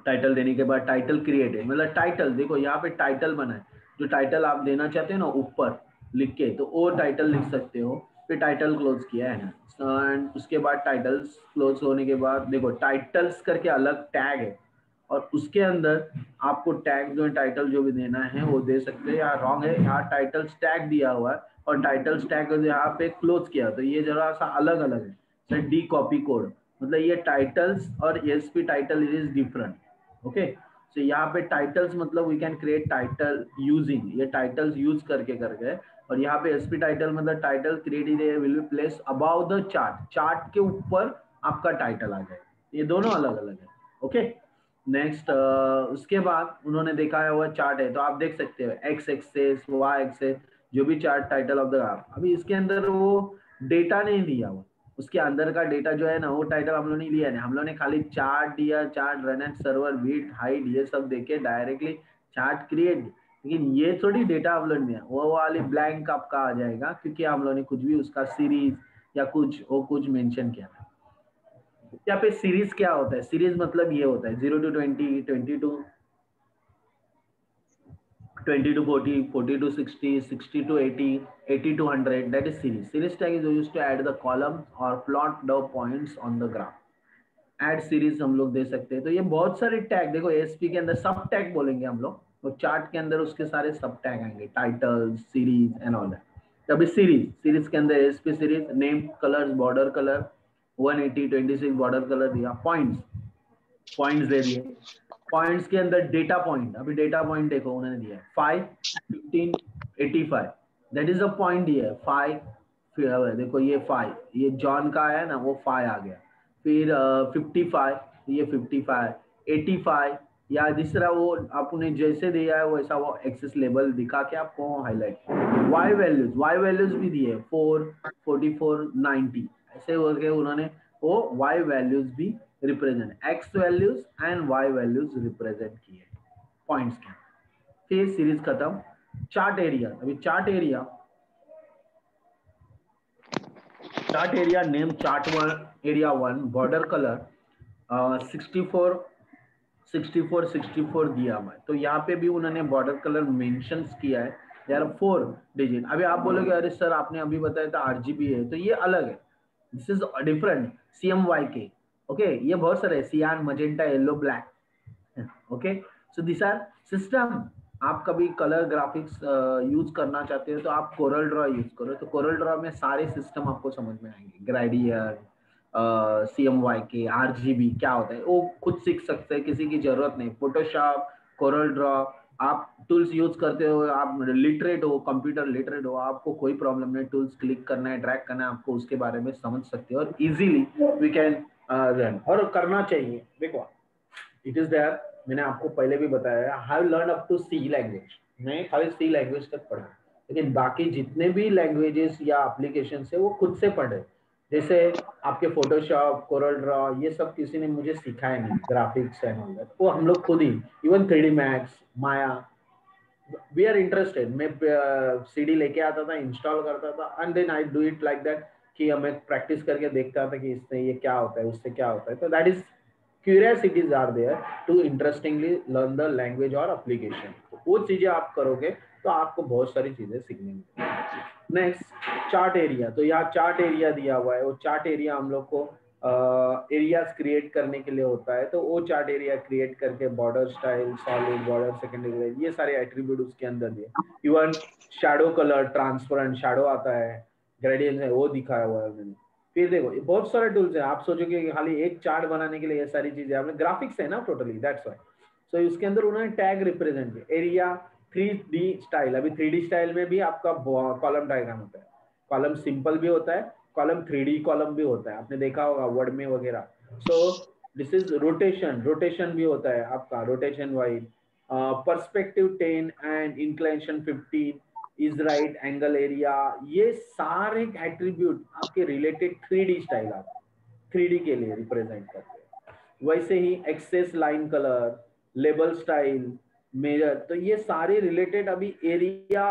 टाइटल देने के बाद टाइटल क्रिएट है, मतलब टाइटल देखो यहाँ पे टाइटल बना है, जो टाइटल आप देना चाहते हो ना ऊपर लिख के, तो वो टाइटल लिख सकते हो। फिर टाइटल क्लोज किया है ना, एंड उसके बाद टाइटल्स क्लोज होने के बाद देखो टाइटल्स करके अलग टैग है, और उसके अंदर आपको टैग जो है टाइटल जो भी देना है वो दे सकते हैं। यहाँ रॉन्ग है, यहाँ टाइटल्स टैग दिया हुआ है और टाइटल्स टैग यहाँ पे क्लोज किया, तो ये जरा सा अलग अलग है। डी कॉपी कोड मतलब ये टाइटल्स और SP title is different, okay. So यहाँ पे टाइटल्स मतलब we can create title using, ये टाइटल्स यूज करके करके, और यहाँ पे एसपी टाइटल मतलब title created will be place above the chart, chart के ऊपर आपका टाइटल आ जाए, ये दोनों अलग अलग है, ओके। नेक्स्ट उसके बाद उन्होंने देखा है वो चार्ट है, तो आप देख सकते हो एक्स एक्सेस वाई एक्सेस जो भी chart title of the graph. अभी इसके अंदर वो डेटा नहीं दिया हुआ, उसके अंदर का डेटा जो है ना वो टाइटल हम लोग नहीं लिया है, हम लोग ने खाली चार्ट दिया, chart run at server width height ये सब देके डायरेक्टली चार्ट क्रिएट, लेकिन ये थोड़ी डेटा हम लोग ने वो वाली ब्लैंक आपका आ जाएगा, क्योंकि हम लोग ने कुछ भी उसका सीरीज या कुछ वो कुछ मेंशन किया था। यहाँ पे सीरीज क्या होता है, सीरीज मतलब ये होता है 0 to 20, 20 to 40, 40 to 60, 60 to 80, 80 to 100, that is series. Series tag is used to add the columns or plot the points on the graph. Add series हम लोग दे सकते हैं। तो ये बहुत सारे टैग देखो एसपी के अंदर सब टैग बोलेंगे हम लोग, तो चार्ट के अंदर उसके सारे सब टैग आएंगे, title series and all that. तभी सीरीज के अंदर SP series name colours border colour 180 26 border colour दिया, पॉइंट्स दे दिए, पॉइंट्स के अंदर डेटा पॉइंट, अभी डेटा पॉइंट देखो उन्होंने दिया है 5 15 85, दैट इज अ पॉइंट दिया है 5, फिर देखो ये 5 ये जॉन का है ना वो 5 आ गया, फिर 55 ये 55 85, या जिस तरह वो आपने जैसे दिया है वैसा वो एक्सेस लेवल दिखा के आपको हाईलाइट। वाई वैल्यूज भी दिए 4 44 90, ऐसे करके उन्होंने वो वाई वैल्यूज भी represent, X values and Y values represent किए पॉइंट्स के। फिर सीरीज खत्म। चार्ट एरिया, अभी chart area name chart one area 1 border colour 64 दिया हुआ है। तो यहाँ पे भी उन्होंने बॉर्डर कलर मेंशन किया है यार 4 डिजिट। अभी आप बोलोगे अरे सर आपने अभी बताया था RGB है, तो ये अलग है, this is different. CMYK, okay, ये बहुत सारे cyan, magenta, yellow, black, okay. So this are system. आप कभी कलर ग्राफिक्स यूज करना चाहते हो तो आप कोरल ड्रॉ यूज करो, तो कोरल ड्रॉ में सारे सिस्टम आपको समझ में आएंगे। ग्रेडियर, CMYK, RGB क्या होता है वो खुद सीख सकते हैं, किसी की जरूरत नहीं। फोटोशॉप, कोरल ड्रॉ, आप टूल्स यूज करते हो, आप लिटरेट हो, कंप्यूटर लिटरेट हो, आपको कोई प्रॉब्लम नहीं, टूल्स क्लिक करना है, ड्रैग करना है, आपको उसके बारे में समझ सकते हो और इजीली वी कैन रन, और करना चाहिए। देखो इट इज देयर, मैंने आपको पहले भी बताया, I have learn up to C language. मैं खाली C लैंग्वेज तक पढ़ा, लेकिन बाकी जितने भी लैंग्वेजेस या एप्लीकेशन है वो खुद से पढ़े। जैसे आपके फोटोशॉप, कोरल ड्रॉ, ये सब किसी ने मुझे सिखाया नहीं, ग्राफिक्स एंड ऑल दैट, वो हम लोग खुद ही, even 3D Max, Maya, we are interested. मैं CD लेके आता था, इंस्टॉल करता था, and then I do it like that कि मैं प्रैक्टिस करके देखता था कि इससे ये क्या होता है, उससे क्या होता है। तो that is curiosities are there to interestingly learn the language और एप्लीकेशन। तो वो चीजें आप करोगे तो आपको बहुत सारी चीजें सीखने मिलेंगी। Next, chart area. तो यहाँ चार्ट एरिया दिया हुआ है, वो चार्ट एरिया हम लोग को एरियाज क्रिएट करने के लिए होता है। तो वो चार्ट एरिया क्रिएट करके border style, solid border, secondary line, ये सारे एट्रीब्यूट उसके अंदर दिए। Even shadow colour, transparent shadow आता है, ग्रेडियंट है, वो दिखाया हुआ है मैंने। फिर देखो ये बहुत सारे टूल्स हैं, आप सोचोगे कि खाली एक चार्ट बनाने के लिए ये सारी चीजें, आपने ग्राफिक्स है ना टोटली, दैट्स व्हाई। सो इसके अंदर उन्होंने टैग रिप्रेजेंट किया, एरिया 3D स्टाइल। अभी 3D स्टाइल में भी आपका कॉलम डायग्राम होता है, कॉलम सिंपल भी होता है, कॉलम 3D कॉलम भी होता है, आपने देखा होगा वर्ड में वगैरह। सो दिस इज रोटेशन, रोटेशन भी होता है आपका, rotation wise, perspective 10 and inclination 15, is right angle area, ये सारे एट्रीब्यूट आपके रिलेटेड 3D स्टाइल, आप 3D के लिए रिप्रेजेंट करते हैं। वैसे ही axis line colour, label style, major, तो ये सारे रिलेटेड अभी एरिया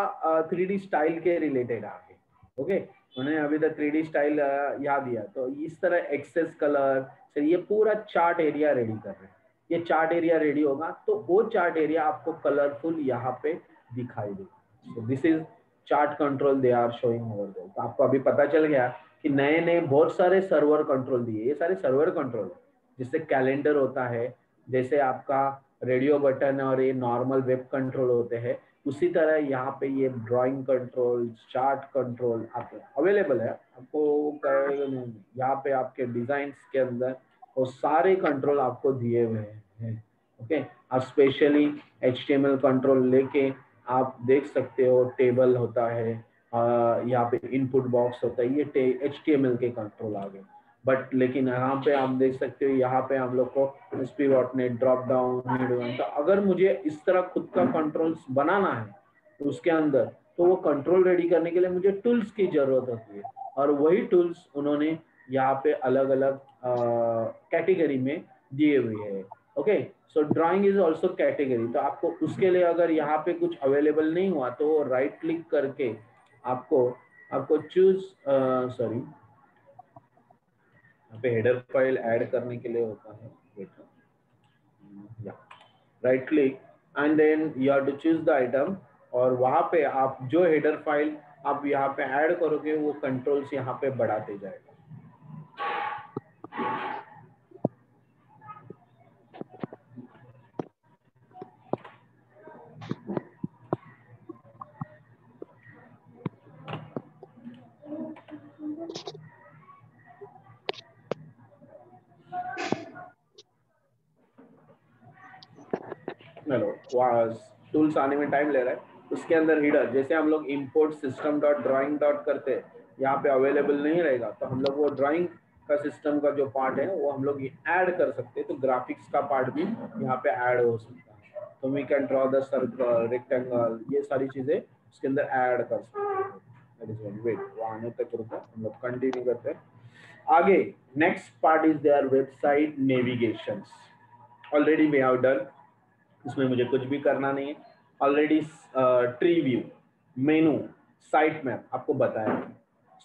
3D स्टाइल के रिलेटेड आगे, ओके। उन्होंने अभी तक 3D स्टाइल याद दिया, तो इस तरह एक्सेस कलर से ये पूरा चार्ट एरिया रेडी कर रहे हैं। ये चार्ट एरिया रेडी होगा तो वो चार्ट एरिया आपको कलरफुल यहाँ पे दिखाई देगा। so this is chart control they are showing over there। तो आपको अभी पता चल गया कि नए नए बहुत सारे सर्वर कंट्रोल दिए, ये सारे सर्वर कंट्रोल, जिससे कैलेंडर होता है, जैसे आपका रेडियो बटन और ये नॉर्मल वेब कंट्रोल होते हैं, उसी तरह यहाँ पे ये ड्राइंग कंट्रोल, चार्ट कंट्रोल आपके अवेलेबल है। आपको कहेगा नहीं, यहाँ पे आपके डिजाइन के अंदर वो सारे कंट्रोल आपको दिए हुए हैं, ओके। आप स्पेशली HTML कंट्रोल लेके आप देख सकते हो, टेबल होता है, यहाँ पे इनपुट बॉक्स होता है, ये HTML के कंट्रोल आ गए। बट लेकिन यहाँ पे आप देख सकते हो, यहाँ पे हम लोग को SP.NET ड्रॉप डाउन, तो अगर मुझे इस तरह खुद का कंट्रोल्स बनाना है उसके अंदर, तो वो कंट्रोल रेडी करने के लिए मुझे टूल्स की जरूरत होती है, और वही टूल्स उन्होंने यहाँ पे अलग अलग कैटेगरी में दिए हुए हैं, okay. So drawing is also category, तो आपको उसके लिए अगर यहाँ पे कुछ अवेलेबल नहीं हुआ तो राइट क्लिक करके आपको चूज, सॉरी, यहाँ पे हेडर फाइल ऐड करने के लिए होता है, right click and then you have to choose the item, और वहां पे आप जो हेडर फाइल आप यहाँ पे ऐड करोगे वो कंट्रोल्स यहाँ पे बढ़ाते जाएगा। टूल्स आने में टाइम ले रहा है, उसके अंदर हीडर, जैसे हम लोग import system dot drawing dot करते हैं, यहाँ पे अवेलेबल नहीं रहेगा, तो हम लोग वो ड्राइंग का सिस्टम का जो पार्ट है वो हम लोग ऐड कर सकते हैं। तो ग्राफिक्स का पार्ट भी यहाँ पे ऐड हो सकता है, तो we can draw the circle, rectangle, ये सारी चीजें उसके अंदर ऐड कर सकते हैं। वेट, वो आने तक रुको, हम लोग कंटिन्यू करते हैं आगे। Next part is there website navigation. Already we have done, इसमें मुझे कुछ भी करना नहीं है, already tree view, menu, site map आपको बताया है।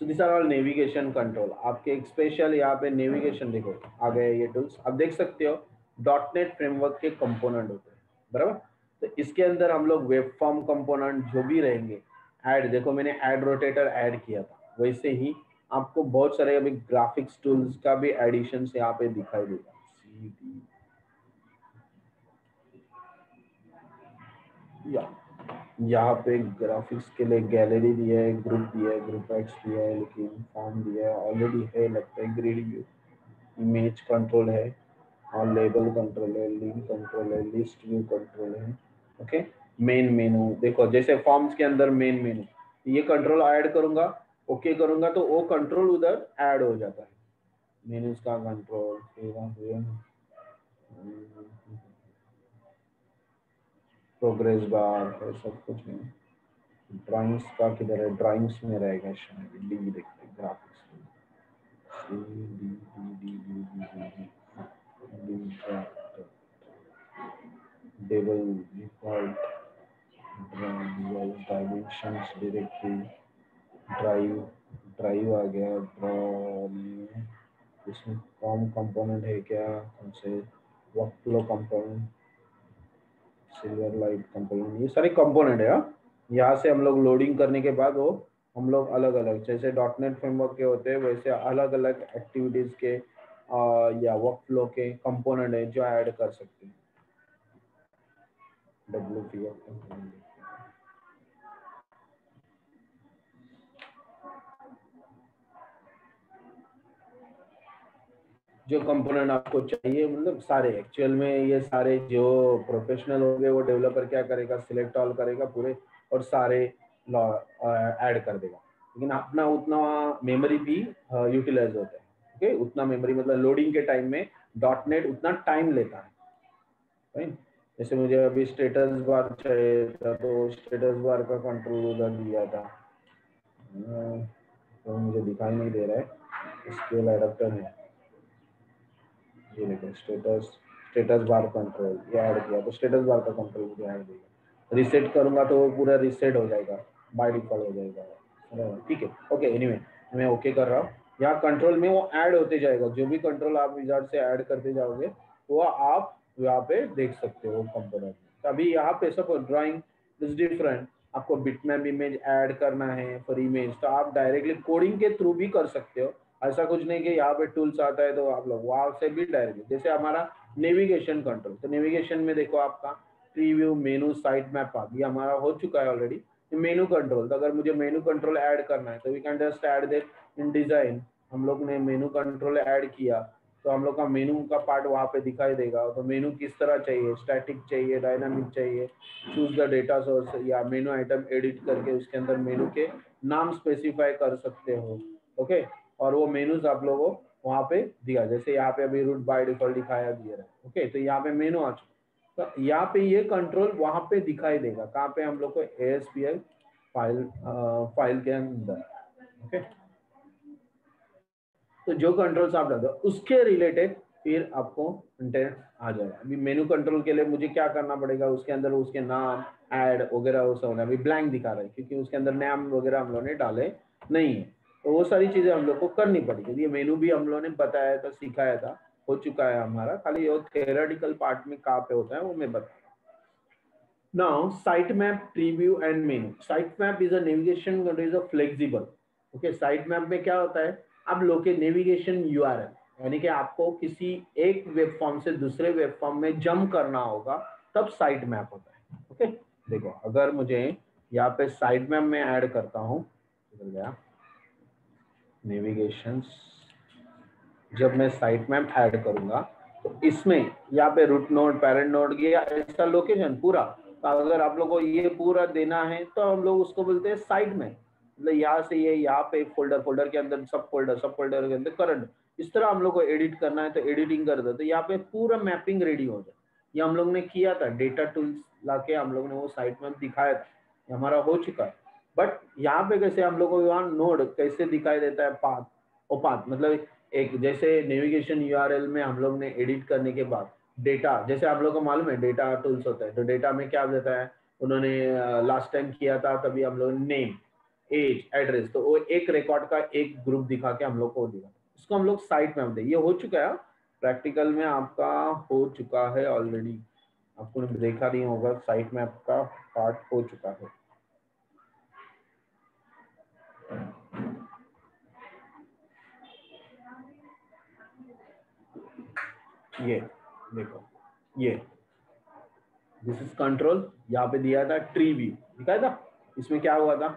So this are all navigation control. आपके एक स्पेशल यहाँ पे नेविगेशन देखो आ गए ये टूल्स, आप देख सकते हो डॉटनेट फ्रेमवर्क के कंपोनेंट होते हैं, बराबर। तो इसके अंदर हम लोग वेब फॉर्म कंपोनेंट जो भी रहेंगे, ऐड देखो मैंने ऐड रोटेटर ऐड किया था, वैसे ही आपको बहुत सारे अभी ग्राफिक्स टूल्स का भी एडिशन यहाँ पे दिखाई देगा। यहाँ पे ग्राफिक्स के लिए गैलरी दिया है, ग्रुप दिया है, ग्रुप एक्स दिया है, लेकिन फॉर्म दिया है ऑलरेडी है लगता है, ग्रिड व्यू, इमेज कंट्रोल है और लेबल कंट्रोल है, लिंक कंट्रोल है, लिस्ट व्यू कंट्रोल है। ओके, मेन मेनू देखो जैसे फॉर्म्स के अंदर मेन मेनू, ये कंट्रोल ऐड करूंगा, ओके करूंगा तो वो कंट्रोल उधर ऐड हो जाता है, मेनूज का कंट्रोल। प्रोग्रेस बार है, सब कुछ है। ड्राइंग्स का किधर है, ड्राइंग्स में रहेगा शायद, डी देखते graphics table default dimensions directory drive, drive आ गया, ड्रॉ में इसमें फॉर्म कंपोनेंट है क्या, कौन से workflow component, silver light component, ये सारे कंपोनेंट है। यहाँ से हम लोग लोडिंग करने के बाद वो हम लोग अलग अलग जैसे डॉटनेट फ्रेमवर्क के होते हैं वैसे अलग अलग एक्टिविटीज के या वर्कफ्लो के कंपोनेंट है जो ऐड कर सकते हैं। WPF जो कंपोनेंट आपको चाहिए, मतलब सारे एक्चुअल में ये सारे जो प्रोफेशनल होंगे वो डेवलपर क्या करेगा, सिलेक्ट ऑल करेगा पूरे और सारे ऐड कर देगा, लेकिन अपना उतना मेमोरी भी यूटिलाइज होता है। ओके, उतना मेमोरी मतलब लोडिंग के टाइम में डॉटनेट उतना टाइम लेता है, राइट। जैसे मुझे अभी स्टेटस बार चाहिए था तो स्टेटस बार का कंट्रोल उधर दिया था, तो मुझे दिखाई नहीं दे रहा है, स्केल एडाप्टर है, ये देखो स्टेटस, स्टेटस बार कंट्रोल ये ऐड किया तो स्टेटस बार का कंट्रोल मुझे ऐड देगा, रीसेट करूंगा तो वो पूरा रीसेट हो जाएगा, बाय डिफॉल्ट हो जाएगा, ठीक है। ओके, एनीवे मैं ओके कर रहा हूँ। यहाँ कंट्रोल में वो ऐड होते जाएगा, जो भी कंट्रोल आप विजार्ड से ऐड करते जाओगे वो आप यहाँ पे देख सकते हो कंपोनेंट। अभी यहाँ पे सपोज ड्राइंग इज डिफरेंट, आपको बिटमैप इमेज ऐड करना है फॉर इमेज तो आप डायरेक्टली कोडिंग के थ्रू भी कर सकते हो, ऐसा कुछ नहीं कि यहाँ पे टूल्स आता है तो आप लोग वहां से भी डायरेक्टली, जैसे हमारा नेविगेशन कंट्रोल, तो नेविगेशन में देखो आपका प्रीव्यू मेनू साइट मैप आ गया, हमारा हो चुका है ऑलरेडी मेनू कंट्रोल। तो अगर मुझे मेनू कंट्रोल ऐड करना है तो we can just add that in design, हम लोग ने मेनू कंट्रोल ऐड किया तो हम लोग का मेनू का पार्ट वहाँ पे दिखाई देगा, तो मेनू किस तरह चाहिए, स्टैटिक चाहिए, डायनामिक चाहिए, चूज द डेटा सोर्स या मेनू आइटम एडिट करके उसके अंदर मेनू के नाम स्पेसिफाई कर सकते हो। ओके, और वो मेनूज आप लोगों को वहाँ पे दिया, जैसे यहाँ पे अभी रूट बाय डिफॉल्ट दिखाया दिया है। ओके, तो यहाँ पे मेनू आ चुका, तो यहाँ पे ये कंट्रोल वहाँ पे दिखाई देगा, कहाँ पे हम लोग को ASPL फाइल के अंदर। ओके, तो जो कंट्रोल्स आप डालते हो उसके रिलेटेड फिर आपको कंटेंट आ जाएगा। अभी मेनू कंट्रोल के लिए मुझे क्या करना पड़ेगा, उसके अंदर उसके नाम ऐड वगैरह वो सब, अभी ब्लैंक दिखा रहा है क्योंकि उसके अंदर नाम वगैरह हम लोगों ने डाले नहीं है, तो वो सारी चीजें हम लोग को करनी पड़ेगी। ये मेनू भी हम लोगों ने बताया था, सिखाया था, हो चुका है हमारा, खाली वो थ्योरेटिकल पार्ट में कहाँ पे होता है वो मैं बता। Now, sitemap preview and menu. Sitemap is a navigation control, is a flexible. Okay, sitemap में क्या होता है, आप लोग के नेविगेशन URL, यानी कि आपको किसी एक वेब फॉर्म से दूसरे वेब फॉर्म में जंप करना होगा तब साइट मैप होता है। ओके, देखो अगर मुझे यहाँ पे साइट मैप में ऐड करता हूँ, इधर गया नेविगेशंस, जब मैं साइट मैप ऐड करूंगा तो इसमें यहाँ पे रूट नोड, पेरेंट नोड या ऐसा लोकेशन पूरा, तो अगर आप लोग को ये पूरा देना है तो हम लोग उसको बोलते हैं साइट में, मतलब यहाँ से ये यहाँ पे फोल्डर, फोल्डर के अंदर सब फोल्डर, सब फोल्डर के अंदर करंट, इस तरह हम लोग को एडिट करना है तो एडिटिंग कर दो, तो यहाँ पे पूरा मैपिंग रेडी हो जाए। ये हम लोग ने किया था, डेटा टूल्स लाके हम लोग ने वो साइट मैप दिखाया था, ये हमारा हो चुका है। बट यहाँ पे कैसे हम लोग को यहाँ नोड कैसे दिखाई देता है, पाथ, और पाथ मतलब एक जैसे नेविगेशन URL में हम लोग ने एडिट करने के बाद डेटा, जैसे आप लोग को मालूम है डेटा टूल्स होता है, तो डेटा में क्या देता है, उन्होंने लास्ट टाइम किया था तभी हम लोग नेम, एज, एड्रेस, तो वो एक रिकॉर्ड का एक ग्रुप दिखा के हम लोग को दिखा, इसको हम लोग साइट मैप दे। ये हो चुका है प्रैक्टिकल में, आपका हो चुका है ऑलरेडी, आपको देखा नहीं होगा, साइट मैप का पार्ट हो चुका है। ये देखो, ये दिस इज कंट्रोल, यहाँ पे दिया था ट्री व्यू, दिखाया था। इसमें क्या हुआ था,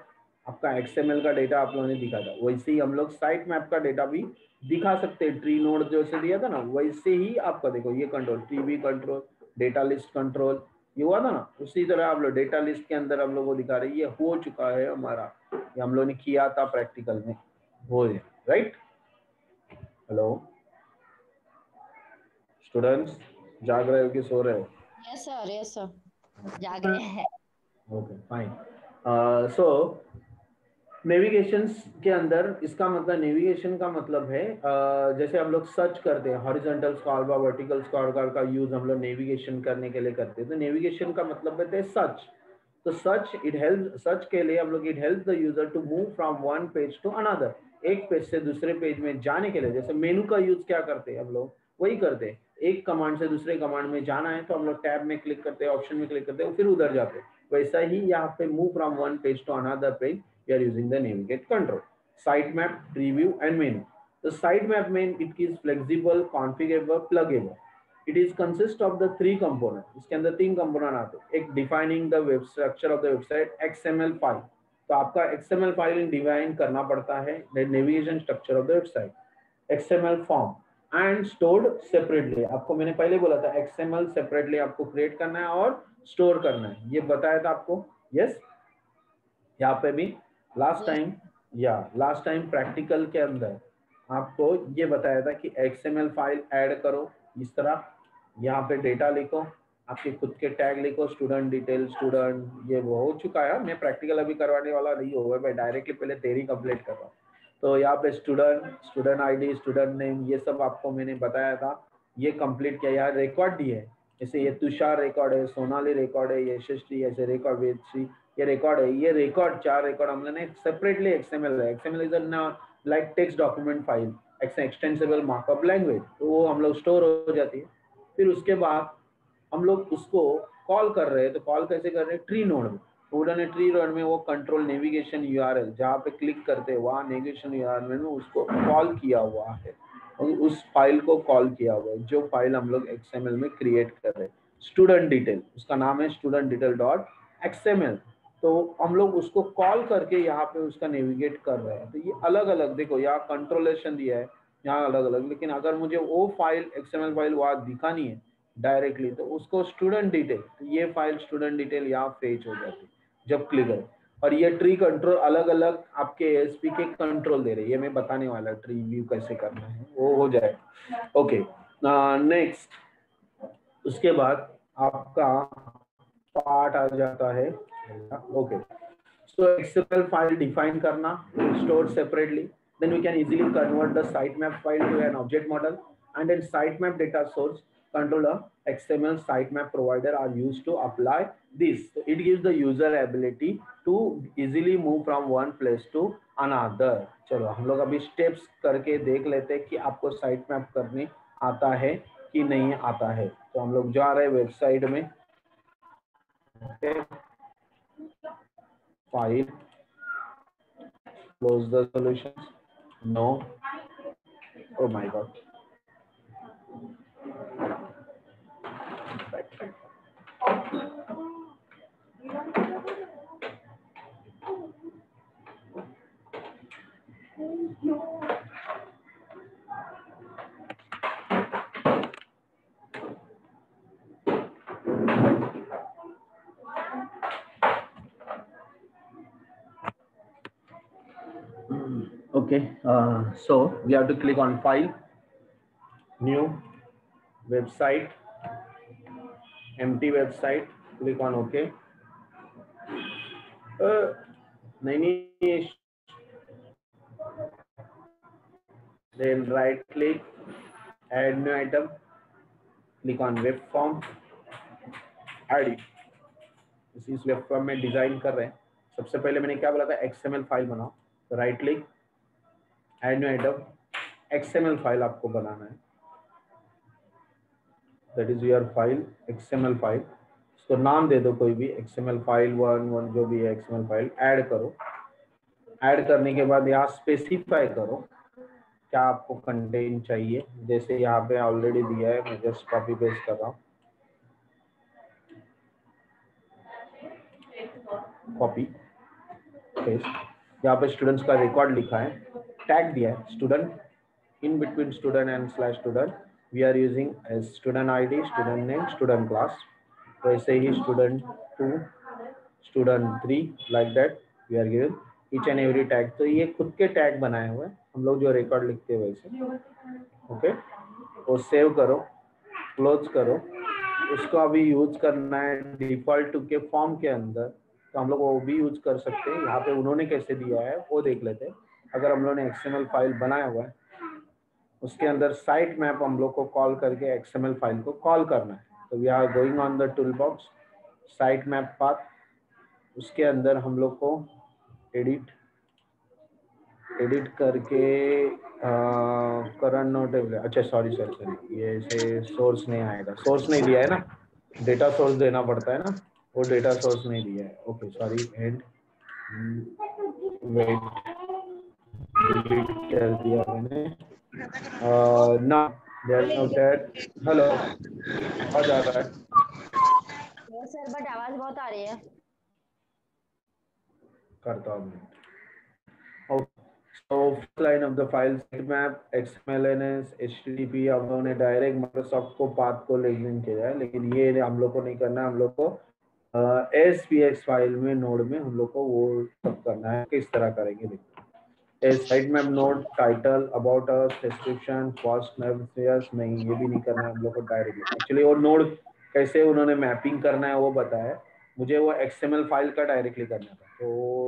आपका XML का डेटा आप लोगों ने दिखा था, वैसे ही हम लोग साइट मैप का डेटा भी दिखा सकते हैं। ट्री नोड जैसे दिया था ना, वैसे ही आपका देखो ये control, tree view control, data list control, ये हुआ था ना, उसी तरह आप लोग डेटा लिस्ट के अंदर हम लोग को दिखा रहे हैं। ये हो चुका है हमारा, ये हम लोग ने किया था प्रैक्टिकल में, हो गया राइट। हेलो स्टूडेंट्स, जाग रहे हो कि सो रहे हो? यस सर जाग रहे हैं। Okay fine. सो नेविगेशंस के अंदर, इसका मतलब नेविगेशन का मतलब है जैसे हम लोग सर्च करते हैं, हॉरिजॉन्टल स्क्रॉल बार, वर्टिकल स्क्रॉल बार का यूज हम लोग नेविगेशन करने के लिए करते हैं। तो नेविगेशन का मतलब है सर्च। तो सर्च इट हेल्प, सर्च के लिए हम लोग it help the user to move from one page to another, एक पेज से दूसरे पेज में जाने के लिए। जैसे मेनू का यूज क्या करते हैं हम लोग, वही करते हैं, एक कमांड से दूसरे कमांड में जाना है तो हम लोग टैब में क्लिक करते हैं, ऑप्शन में क्लिक करते हैं, फिर उधर जाते हैं। वैसा ही यहाँ पे move from one page to another page, we are using the navigate control. Sitemap, preview and menu. The sitemap main, it is flexible, configurable, pluggable. It is consist of the three components. इसके अंदर तीन component आते हैं। एक defining the web structure of the website, XML file. तो आपका XML file define करना पड़ता है, the navigation structure of the website. XML form and stored separately. आपको मैंने पहले बोला था XML separately आपको create करना है और store करना है, ये बताया था आपको। yes? यहाँ पे भी लास्ट टाइम प्रैक्टिकल के अंदर आपको ये बताया था कि XML फाइल ऐड करो इस तरह, यहाँ पे डेटा लिखो, आपके खुद के टैग लिखो, स्टूडेंट डिटेल, स्टूडेंट, ये वो हो चुका है। मैं प्रैक्टिकल अभी करवाने वाला नहीं होगा, मैं डायरेक्टली पहले थ्योरी कंप्लीट कर रहा हूँ। तो यहाँ पे स्टूडेंट ID, स्टूडेंट नेम, ये सब आपको मैंने बताया था, ये कंप्लीट किया। यहाँ रिकॉर्ड दी है, जैसे ये तुषार रिकॉर्ड है, सोनाली रिकॉर्ड है, यशस्वी ऐसे रिकॉर्ड, वेदश्री ये रिकॉर्ड है। ये रिकॉर्ड 4 रिकॉर्ड हम लोगों ने सेपरेटली XML है। XML is like text document file, extensible markup language, तो वो हम लोग स्टोर हो जाती है। फिर उसके बाद हम लोग उसको कॉल कर रहे हैं, तो कॉल कैसे कर रहे हैं, ट्री नोड में। उन्होंने ट्री नोड में वो कंट्रोल नेविगेशन URL जहाँ पे क्लिक करते हैं वहाँ नेविगेशन URL में उसको कॉल किया हुआ है, और उस फाइल को कॉल किया हुआ है, जो फाइल हम लोग XML में क्रिएट कर रहे हैं। स्टूडेंट डिटेल, उसका नाम है स्टूडेंट डिटेल डॉट XML। तो हम लोग उसको कॉल करके यहाँ पे उसका नेविगेट कर रहे हैं। तो ये अलग अलग देखो, यहाँ कंट्रोलेशन दिया है, यहाँ अलग अलग, लेकिन अगर मुझे वो फाइल XML फाइल वहाँ दिखानी है डायरेक्टली, तो उसको स्टूडेंट डिटेल, तो ये फाइल स्टूडेंट डिटेल यहाँ फेच हो जाती है जब क्लिक करें। और ये ट्री कंट्रोल अलग अलग आपके ASP के कंट्रोल दे रहे हैं, ये मैं बताने वाला, ट्री व्यू कैसे करना है वो हो जाए। ओके नेक्स्ट, उसके बाद आपका पार्ट आ जाता है। Okay, so XML file define करना, stored separately, then we can easily convert the sitemap file to an object model, and then sitemap data source controller XML sitemap provider are used to apply this. So it gives the user ability to easily move from one place to another. चलो हम लोग अभी स्टेप्स करके देख लेते हैं कि आपको sitemap करने आता है कि नहीं आता है। तो हम लोग जा रहे हैं वेबसाइट में, file, close the solutions, no, oh my god, okay, so we have to click on file, new, website, empty website, click on OK. नहीं, then right click, add new item, click on web form, add it। इस वेब फॉर्म में डिजाइन कर रहे हैं, सबसे पहले मैंने क्या बोला था, XML फाइल बनाओ, तो right click, add new item, XML file आपको बनाना है, that is your file XML file. इसको नाम दे दो कोई भी, XML फाइल 1 जो भी है XML फाइल, ऐड करो। ऐड करने के बाद यहाँ स्पेसिफाई करो क्या आपको कंटेंट चाहिए, जैसे यहाँ पे ऑलरेडी दिया है, मैं जस्ट कॉपी पेस्ट कर रहा हूँ, कॉपी पेस्ट। यहाँ पे स्टूडेंट्स का रिकॉर्ड लिखा है, टैग दिया है student, in between student and slash student we are using student ID, student name, student class, वैसे ही student 2, student 3, like that we are given each and every tag. तो ये खुद के टैग बनाए हुए हैं हम लोग जो रिकॉर्ड लिखते हैं वैसे, ओके। वो सेव करो, क्लोज करो। उसको अभी यूज करना है डिफॉल्ट के फॉर्म के अंदर, तो हम लोग वो भी यूज कर सकते हैं। यहाँ पे उन्होंने कैसे दिया है वो देख लेते हैं। अगर हम लोग ने XML फाइल बनाया हुआ है, उसके अंदर साइट मैप हम लोग को कॉल करके XML फाइल को कॉल करना है। तो we are going on the tool box, site map path, उसके अंदर हम लोग को एडिट करके करंट नोट, अच्छा सॉरी, ये से सोर्स नहीं आएगा, सोर्स नहीं दिया है ना, डेटा सोर्स देना पड़ता है ना, वो डेटा सोर्स नहीं दिया है, okay sorry. And wait, delete कर दिया मैंने ना, there is no tag. Hello, आवाज आ रहा है? यस सर, बट आवाज बहुत आ रही है। करता हूँ मैं। So first line of the file sitemap XMLNS HTTP हम लोगों ने डायरेक्ट माइक्रोसॉफ्ट को पाथ को लिंक किया है, लेकिन ये हम लोग को नहीं करना है। हम लोग को SPX फाइल में नोड में हम लोग को वो सब करना है। किस तरह करेंगे देखो, sitemap node, title, about us, description, first map, नहीं ये भी नहीं करना है हम लोग को डायरेक्टली। एक्चुअली वो नोड कैसे उन्होंने मैपिंग करना है वो बताया, मुझे वो XML फाइल का डायरेक्टली करना था, तो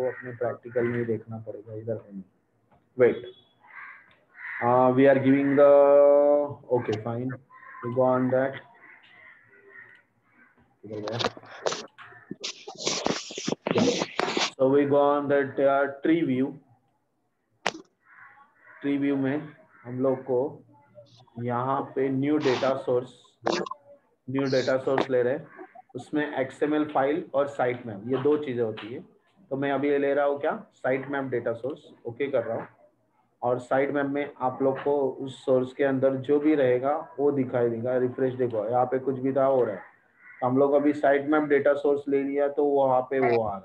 अपने प्रैक्टिकल में ही देखना पड़ेगा, इधर है नहीं। Wait, we are giving the, okay fine, we go on that, so we go on that tree view में हम लोग को यहाँ पे न्यू डेटा सोर्स ले रहे हैं, उसमें XML फाइल और साइट मैप, ये दो चीजें होती है। तो मैं अभी ले रहा हूँ क्या, site map data source, okay कर रहा हूँ। और साइड मैप में आप लोग को उस सोर्स के अंदर जो भी रहेगा वो दिखाई देगा। रिफ्रेश देखो, यहाँ पे कुछ भी था हो रहा है, हम लोग अभी साइट मैप डेटा सोर्स ले लिया तो वहाँ पे वो आ रहा है।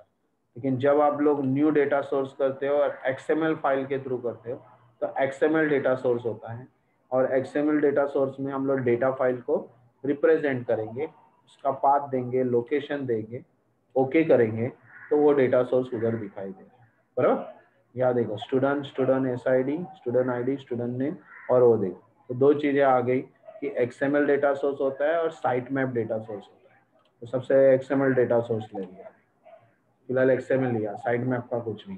लेकिन जब आप लोग न्यू डेटा सोर्स करते हो और XML फाइल के थ्रू करते हो तो XML डेटा सोर्स होता है, और XML डेटा सोर्स में हम लोग डेटा फाइल को रिप्रेजेंट करेंगे, उसका पाथ देंगे, लोकेशन देंगे, ओके करेंगे, तो वो डेटा सोर्स उधर दिखाई देगा। बराबर, यहाँ देखो student, student ID, student name, और वो देखो, तो दो चीजें आ गई कि XML डेटा सोर्स होता है और साइट मैप डेटा सोर्स होता है। तो सबसे XML डेटा सोर्स ले लिया, फिलहाल XML लिया, साइट मैप का कुछ नहीं,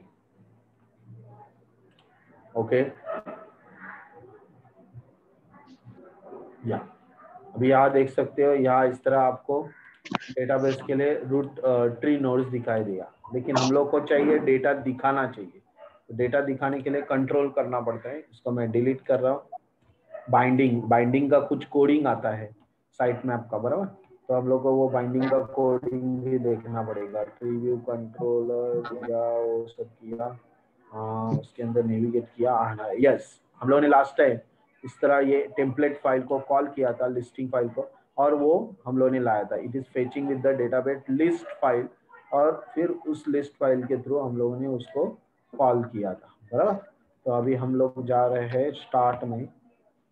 ओके। या अभी यहाँ देख सकते हो, यहाँ इस तरह आपको डेटाबेस के लिए रूट ट्री नोड्स दिखाई दिया, लेकिन हम लोग को चाहिए डेटा दिखाना चाहिए, तो डेटा दिखाने के लिए कंट्रोल करना पड़ता है। इसको मैं डिलीट कर रहा हूँ। बाइंडिंग का कुछ कोडिंग आता है साइट मैप का, बराबर, तो हम लोग को वो बाइंडिंग का कोडिंग भी देखना पड़ेगा। प्रीव्यू कंट्रोलर या वो सब किया, उसके अंदर नेविगेट किया, यस, हम लोगों ने लास्ट टाइम इस तरह ये टेम्पलेट फाइल को कॉल किया था, लिस्टिंग फाइल को, और वो हम लोगों ने लाया था। It is fetching with the database list file, और फिर उस लिस्ट फाइल के थ्रू हम लोगों ने उसको कॉल किया था, बराबर। तो अभी हम लोग जा रहे हैं स्टार्ट में,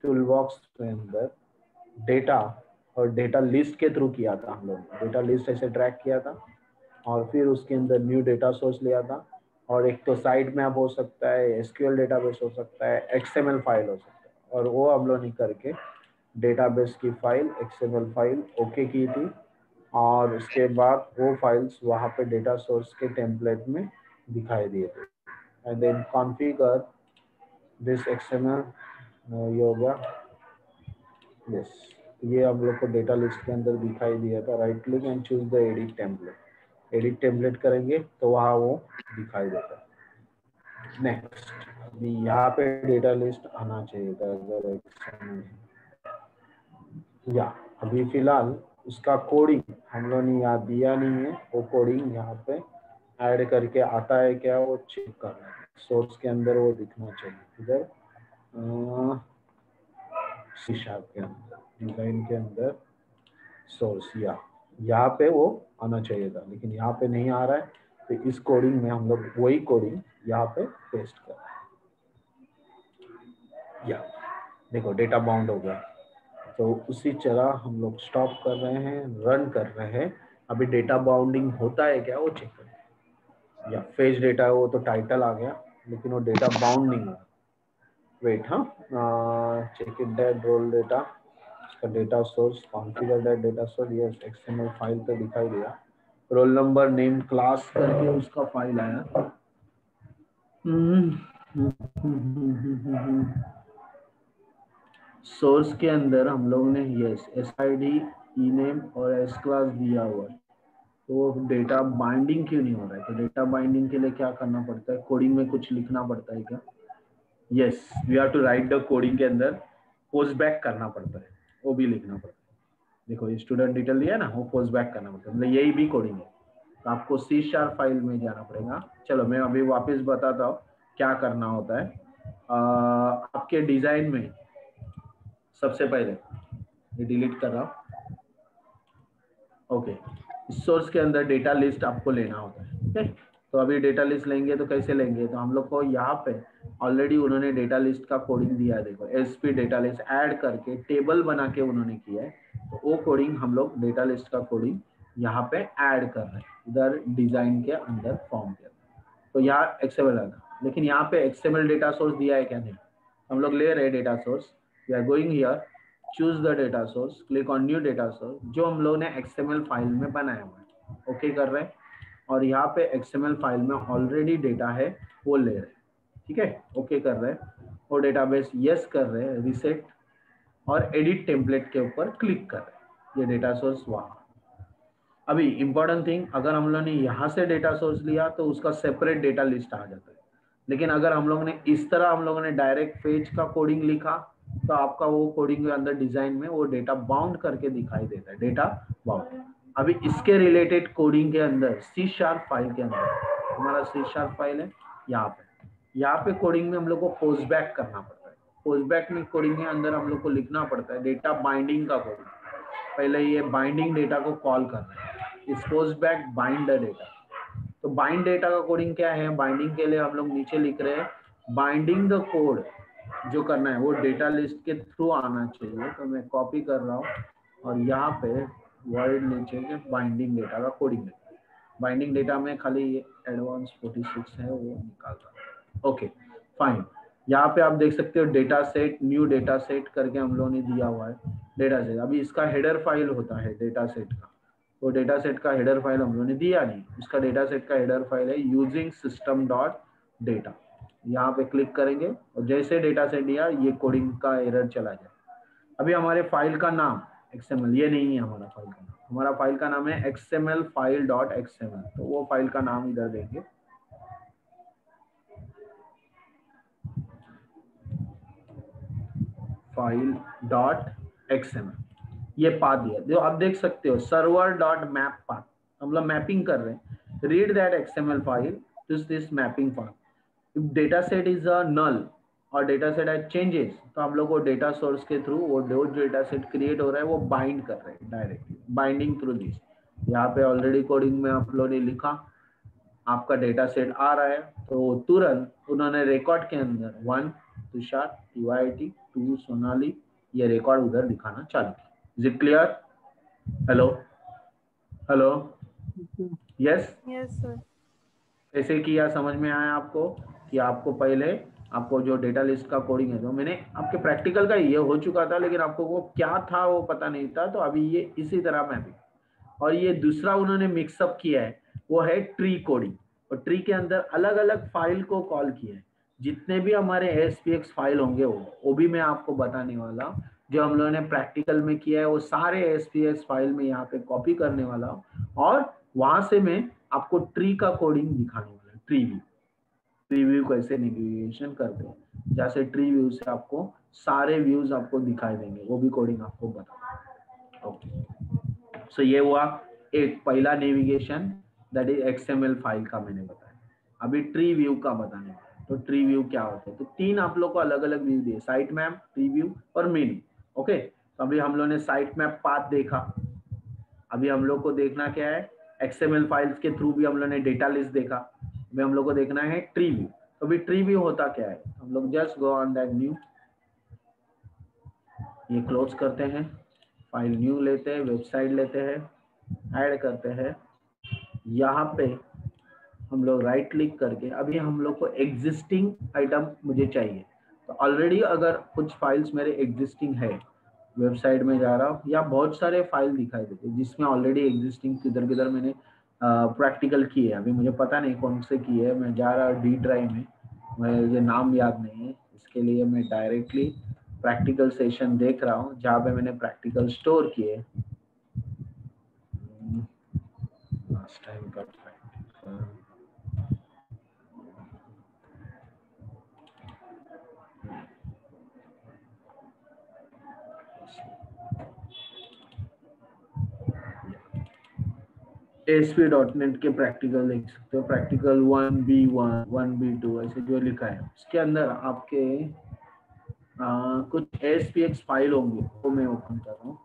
टूलबॉक्स के अंदर डेटा, और डेटा लिस्ट के थ्रू किया था हम लोग, डेटा लिस्ट ऐसे ट्रैक किया था, और फिर उसके अंदर न्यू डेटा सोर्स लिया था। और एक तो साइट मैप हो सकता है, SQL डेटाबेस हो सकता है, XML फाइल हो सकता है, और वो हम लोग ने करके डेटाबेस की फाइल, XML फाइल ओके की थी, और उसके बाद वो फाइल्स वहाँ पे डेटा सोर्स के टेम्पलेट में दिखाई दिए थे। And then configure this XML, ये हो गया, यस, ये हम लोग को डेटा लिस्ट के अंदर दिखाई दिया था। Right click and choose the edit template, edit template करेंगे तो वहाँ वो दिखाई देता है। नेक्स्ट, अभी यहाँ पे डेटा लिस्ट आना चाहिए था, अगर या अभी फिलहाल उसका कोडिंग हम लोग ने यहाँ दिया नहीं है, वो कोडिंग यहाँ पे ऐड करके आता है क्या वो चेक करना है। सोर्स के अंदर वो दिखना चाहिए, इधर सी शार्प के अंदर डिजाइन के अंदर सोर्स या यहाँ पे वो आना चाहिए था, लेकिन यहाँ पे नहीं आ रहा है। तो इस कोडिंग में हम लोग वही कोडिंग यहाँ पे पेस्ट कर रहे हैं। या देखो डेटा बाउंड हो गया, तो उसी तरह हम लोग स्टॉप कर रहे हैं, रन कर रहे हैं। अभी डेटा बाउंडिंग होता है क्या वो चेक करें। या फेज डेटा है वो तो टाइटल आ गया, लेकिन वो डेटा बाउंड नहीं हुआ। वेट, हाँ, check it that role data, इसका data source configure that data source, yes XML file तो दिखाई दिया। रोल नंबर नेम क्लास करके उसका फाइल आया। सोर्स के अंदर हम लोग ने यस SID, ई नेम और एस क्लास दिया हुआ है। तो डेटा बाइंडिंग क्यों नहीं हो रहा है? तो डेटा बाइंडिंग के लिए क्या करना पड़ता है? कोडिंग में कुछ लिखना पड़ता है क्या? Yes, we have to write the coding के अंदर पोस्ट बैक करना पड़ता है, वो भी लिखना पड़ता है। देखो ये स्टूडेंट डिटेल दिया ना, वो पोस्ट बैक करना पड़ता है, मतलब यही भी कोडिंग है। तो आपको C# फाइल में जाना पड़ेगा। चलो मैं अभी वापस बताता हूँ क्या करना होता है। आपके डिजाइन में सबसे पहले ये डिलीट कर रहा हूँ। ओके, सोर्स के अंदर डेटा लिस्ट आपको लेना होता है। ठीक है, तो अभी डेटा लिस्ट लेंगे तो कैसे लेंगे? तो हम लोग को यहाँ पे ऑलरेडी उन्होंने डेटा लिस्ट का कोडिंग दिया है। देखो SP डेटा लिस्ट ऐड करके टेबल बना के उन्होंने किया है। तो वो कोडिंग हम लोग डेटा लिस्ट का कोडिंग यहाँ पे ऐड कर रहे हैं इधर डिजाइन के अंदर फॉर्म के अंदर। तो यहाँ XML आना, लेकिन यहाँ पे XML डेटा सोर्स दिया है क्या? नहीं। हम लोग ले रहे हैं data source. We are going here, choose the data source, click on new data source, जो हम लोग ने XML फाइल में बनाया हुआ है। ओके कर रहे हैं, और यहाँ पे XML फाइल में ऑलरेडी डेटा है वो ले रहे हैं। ठीक है, ओके कर रहे हैं, और डेटाबेस यस कर रहे हैं, रिसेट और एडिट टेम्पलेट के ऊपर क्लिक कर रहे हैं। ये डेटा सोर्स वहाँ। अभी इंपॉर्टेंट थिंग, अगर हम लोग ने यहाँ से डेटा सोर्स लिया तो उसका सेपरेट डेटा लिस्ट आ जाता है। लेकिन अगर हम लोग ने इस तरह हम लोगों ने डायरेक्ट पेज का कोडिंग लिखा तो आपका वो कोडिंग के अंदर डिजाइन में वो डेटा बाउंड करके दिखाई देता है, डेटा बाउंड। अभी इसके रिलेटेड कोडिंग के अंदर C# फाइल के अंदर हमारा C# फाइल है। यहाँ पे कोडिंग में हम लोग को पोस्ट बैक करना पड़ता है। पोस्ट बैक में कोडिंग के अंदर हम लोग को लिखना पड़ता है डेटा बाइंडिंग का कोडिंग। पहले ये बाइंडिंग डेटा को कॉल कर रहे हैं, इस post back bind the data. तो बाइंड डेटा का कोडिंग क्या है? बाइंडिंग के लिए हम लोग नीचे लिख रहे हैं बाइंडिंग द कोड जो करना है वो डेटा लिस्ट के थ्रू आना चाहिए। तो मैं कॉपी कर रहा हूँ और यहाँ पे वर्ड नीचे के बाइंडिंग डेटा का कोडिंग है। बाइंडिंग डेटा में खाली एडवांस 46 है वो निकाल रहा हूँ। ओके फाइन, यहाँ पे आप देख सकते हो data set, new data set करके हम लोगों ने दिया हुआ है डेटा सेट। अभी इसका हेडर फाइल होता है डेटा सेट का, तो डेटा सेट का हेडर फाइल हम लोगों ने दिया नहीं। उसका डेटा सेट का हेडर फाइल है यूजिंग सिस्टम डॉट डेटा। यहाँ पे क्लिक करेंगे और जैसे डेटा सेट दिया ये कोडिंग का एरर चला जाए। अभी हमारे फाइल का नाम XML, ये नहीं है हमारा फाइल का नाम। हमारा फाइल का नाम है XML फाइल डॉट XML, तो वो फाइल का नाम इधर देंगे फाइल डॉट XML। ये पाथ दिया जो आप देख सकते हो, सर्वर डॉट मैप पाथ। हम लोग मैपिंग कर रहे हैं, read that XML file to this mapping path. If data set is a null और डेटा सेट है चेंजेस, तो हम लोग को डेटा सोर्स के थ्रू वो डेटा सेट क्रिएट हो रहा है वो बाइंड कर रहे हैं डायरेक्टली, बाइंडिंग थ्रू दिस। यहाँ पे ऑलरेडी कोडिंग में आप लोगों ने लिखा आपका डेटा सेट आ रहा है, तो तुरंत उन्होंने रिकॉर्ड के अंदर 1 तुषार TYT 2 सोनाली ये रिकॉर्ड उधर दिखाना चालू किया। Is it clear? Hello hello, yes sir. कैसे किया समझ में आया आपको? कि आपको पहले आपको जो डेटा लिस्ट का कोडिंग है, जो मैंने आपके प्रैक्टिकल का ये हो चुका था, लेकिन आपको वो क्या था वो पता नहीं था। तो अभी ये इसी तरह मैं भी, और ये दूसरा उन्होंने मिक्सअप किया है वो है ट्री कोडिंग। और ट्री के अंदर अलग अलग फाइल को कॉल किया है। जितने भी हमारे SPX फाइल होंगे वो भी मैं आपको बताने वाला हूँ। जो हम लोगों ने प्रैक्टिकल में किया है वो सारे SPX फाइल में यहाँ पे कॉपी करने वाला हूँ और वहां से मैं आपको ट्री का कोडिंग दिखाने वाला, ट्री व्यू कैसे नेविगेशन करते हैं, जैसे ट्री व्यू से आपको सारे व्यूज आपको दिखाई देंगे, वो भी कोडिंग आपको बता। ओके, सो ये हुआ एक पहला navigation, that is XML file का मैंने बताया। अभी ट्री व्यू का बताने वाला है। तो ट्री व्यू क्या होता है, तो तीन आप लोग को अलग अलग व्यू दिए, साइट मैप, ट्री व्यू और मेनू। ओके, तो अभी हम लोग ने साइट मैप पाथ देखा, अभी हम लोग को देखना क्या है, XML फाइल्स के थ्रू भी हम लोग ने डेटा लिस्ट देखा, अभी हम लोग को देखना है ट्री व्यू। तो अभी ट्री व्यू होता क्या है, हम लोग just go on that new, ये क्लोज करते हैं, फाइल न्यू लेते हैं, वेबसाइट लेते हैं, ऐड करते हैं, यहाँ पे हम लोग राइट क्लिक करके अभी हम लोग को एग्जिस्टिंग आइटम मुझे चाहिए। तो ऑलरेडी अगर कुछ फाइल्स मेरे एग्जिस्टिंग है, वेबसाइट में जा रहा हूँ या बहुत सारे फाइल दिखाई देते जिसमें ऑलरेडी एग्जिस्टिंग किधर किधर मैंने प्रैक्टिकल किए, अभी मुझे पता नहीं कौन से किए, मैं जा रहा हूँ डी ड्राइव में, मुझे नाम याद नहीं है, इसके लिए मैं डायरेक्टली प्रैक्टिकल सेशन देख रहा हूँ जहाँ पे मैंने प्रैक्टिकल स्टोर किए। लास्ट टाइम का प्रैक्टिकल, ASP.NET के प्रैक्टिकल देख सकते हो, प्रैक्टिकल 1B1 1B2 ऐसे जो लिखा है उसके अंदर आपके कुछ ASPX फाइल होंगे, वो मैं ओपन कर रहा हूँ।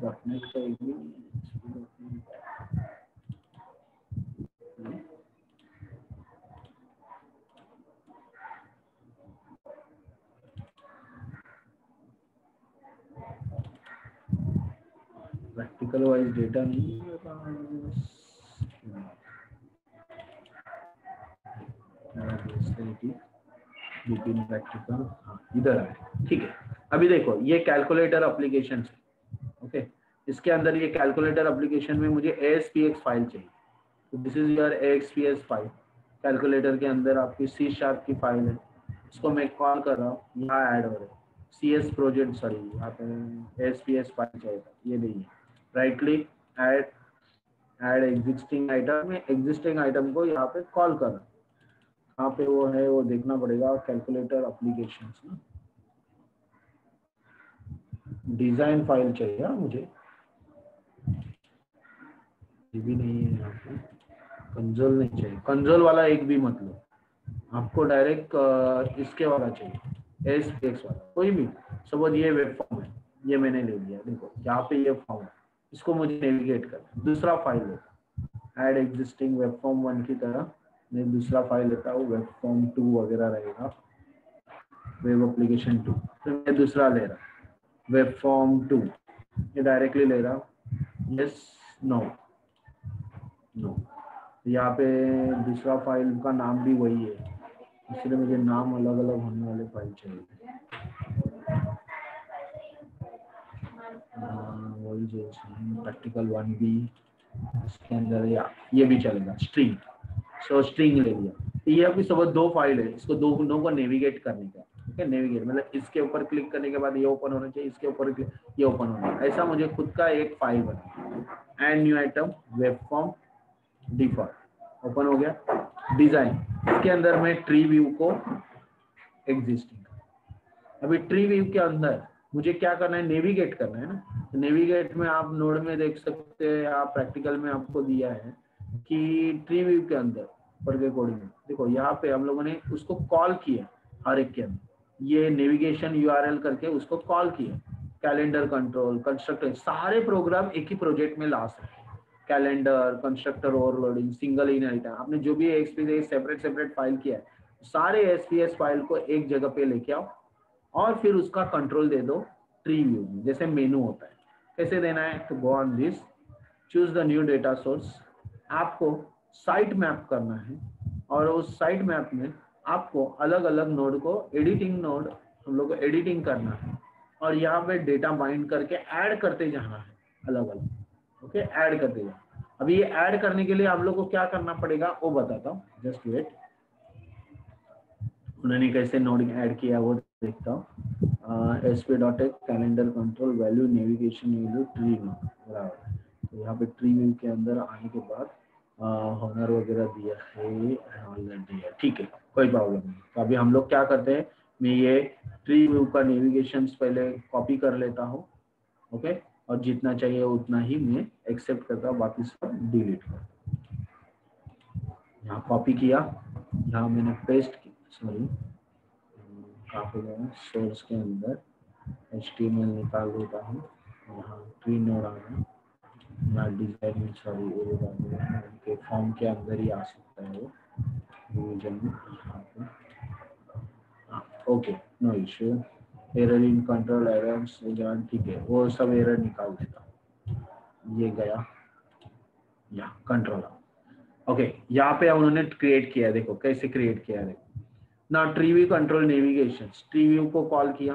.NET का एक भी प्रैक्टिकल वाइज डेटा नहीं है प्रैक्टिकल, हाँ इधर है, ठीक है। अभी देखो ये कैलकुलेटर एप्लीकेशन है, ओके, इसके अंदर ये कैलकुलेटर एप्लीकेशन में मुझे ASPX फाइल चाहिए, तो this is your ASPX file. Calculator के अंदर आपकी C# की फाइल है, इसको मैं कॉल कर रहा हूँ, यहाँ ऐड हो रहा है CS प्रोजेक्ट, सॉरी यहाँ पे ASPX फाइल चाहिए, ये नहीं है, right click, add existing item में एग्जिस्टिंग आइटम को यहाँ पे कॉल कर रहा हूँ, कहाँ पे वो है वो देखना पड़ेगा, कैलकुलेटर एप्लीकेशन ना, डिजाइन फाइल चाहिए मुझे, ये भी नहीं है यहाँ पे, कंसोल नहीं चाहिए, कंसोल वाला एक भी मतलब, आपको डायरेक्ट इसके वाला चाहिए, ASPX वाला कोई भी। सपोज ये वेब फॉर्म है, ये मैंने ले लिया, देखो यहाँ पे ये फॉर्म है, इसको मुझे नेविगेट करना है, दूसरा फाइल लेता, ऐड एग्जिस्टिंग वेब फॉर्म 1 की तरह मैं दूसरा फाइल लेता हूँ, वेब फॉर्म 2 वगैरह रहेगा, वेब एप्लीकेशन 2, फिर मैं दूसरा ले रहा हूँ वेब फॉर्म 2, ये डायरेक्टली ले रहा हूँ, यस नो नो, यहाँ पे दूसरा फाइल का नाम भी वही है, इसलिए मुझे नाम अलग अलग होने वाले फाइल चाहिए, वही जो प्रैक्टिकल 1B, इसके अंदर या ये भी चलेगा, स्ट्रिंग, सो स्ट्रिंग ले लिया, ये आपकी सब दो फाइल है, इसको दोनों को नेविगेट करने का, ठीक है, नेविगेट मतलब इसके ऊपर क्लिक करने के बाद ये ओपन होना चाहिए, इसके ऊपर ये ओपन होना चाहिए, ऐसा मुझे खुद का एक फाइल बना, and new item web form default open हो गया, डिजाइन, इसके अंदर मैं ट्री व्यू को एग्जिस्टिंग, अभी ट्री व्यू के अंदर मुझे क्या करना है, नेविगेट करना है ना, तो नेविगेट में आप नोड में देख सकते हैं, आप प्रैक्टिकल में आपको दिया है कि ट्री व्यू के अंदर पर के कोडिंग में देखो, यहाँ पे हम लोगों ने उसको कॉल किया, हर एक के अंदर ये नेविगेशन URL करके उसको कॉल किया, कैलेंडर कंट्रोल, कंस्ट्रक्टर, सारे प्रोग्राम एक ही प्रोजेक्ट में ला सकते, कैलेंडर, कंस्ट्रक्टर ओवरलोडिंग, सिंगल इन आइटम, आपने जो भी एक्सपीरियंस सेपरेट सेपरेट फाइल किया है, सारे SPS फाइल को एक जगह पे लेके आओ और फिर उसका कंट्रोल दे दो ट्री व्यू में, जैसे मेनू होता है, कैसे देना है, तो go on this, choose the new data source, आपको साइट मैप करना है और उस साइट मैप में आपको अलग अलग नोड को एडिटिंग नोड हम लोग को एडिटिंग करना है और यहाँ पे डेटा बाइंड करके ऐड करते जाना है अलग अलग, ओके, ऐड करते जाना। अभी ये ऐड करने के लिए आप लोग को क्या करना पड़ेगा वो बताता हूँ, जस्ट वेट, उन्होंने कैसे नोड ऐड किया वो देखता हूँ, ASP.NET calendar control value navigation value tree node, बराबर, तो यहाँ पे ट्री व्यू के अंदर आने के बाद हॉनर वगैरह दिया है, ऑलरेडी है, ठीक है, कोई प्रॉब्लम नहीं। तो अभी हम लोग क्या करते हैं, मैं ये ट्री व्यू का नेविगेशन पहले कॉपी कर लेता हूँ, ओके, और जितना चाहिए उतना ही मैं एक्सेप्ट करता हूँ, बाकी सब डिलीट कर। यहाँ कॉपी किया, यहाँ मैंने पेस्ट किया, सॉरी काफी गया सोर्स के अंदर HTML निकाल देता हूँ, यहाँ ट्री नोड आ गया, यहाँ डिजाइन में, सॉरी उनके फॉर्म के अंदर ही आ सकता है वो डिवीजन में, यहाँ पे okay, no issue, error in control errors, ठीक है, वो सब एरर निकाल देता हूँ। ये गया यहाँ कंट्रोल, ओके, यहाँ पे उन्होंने क्रिएट किया, देखो कैसे क्रिएट किया, देखो ना, tree view control navigation, tree view को कॉल किया,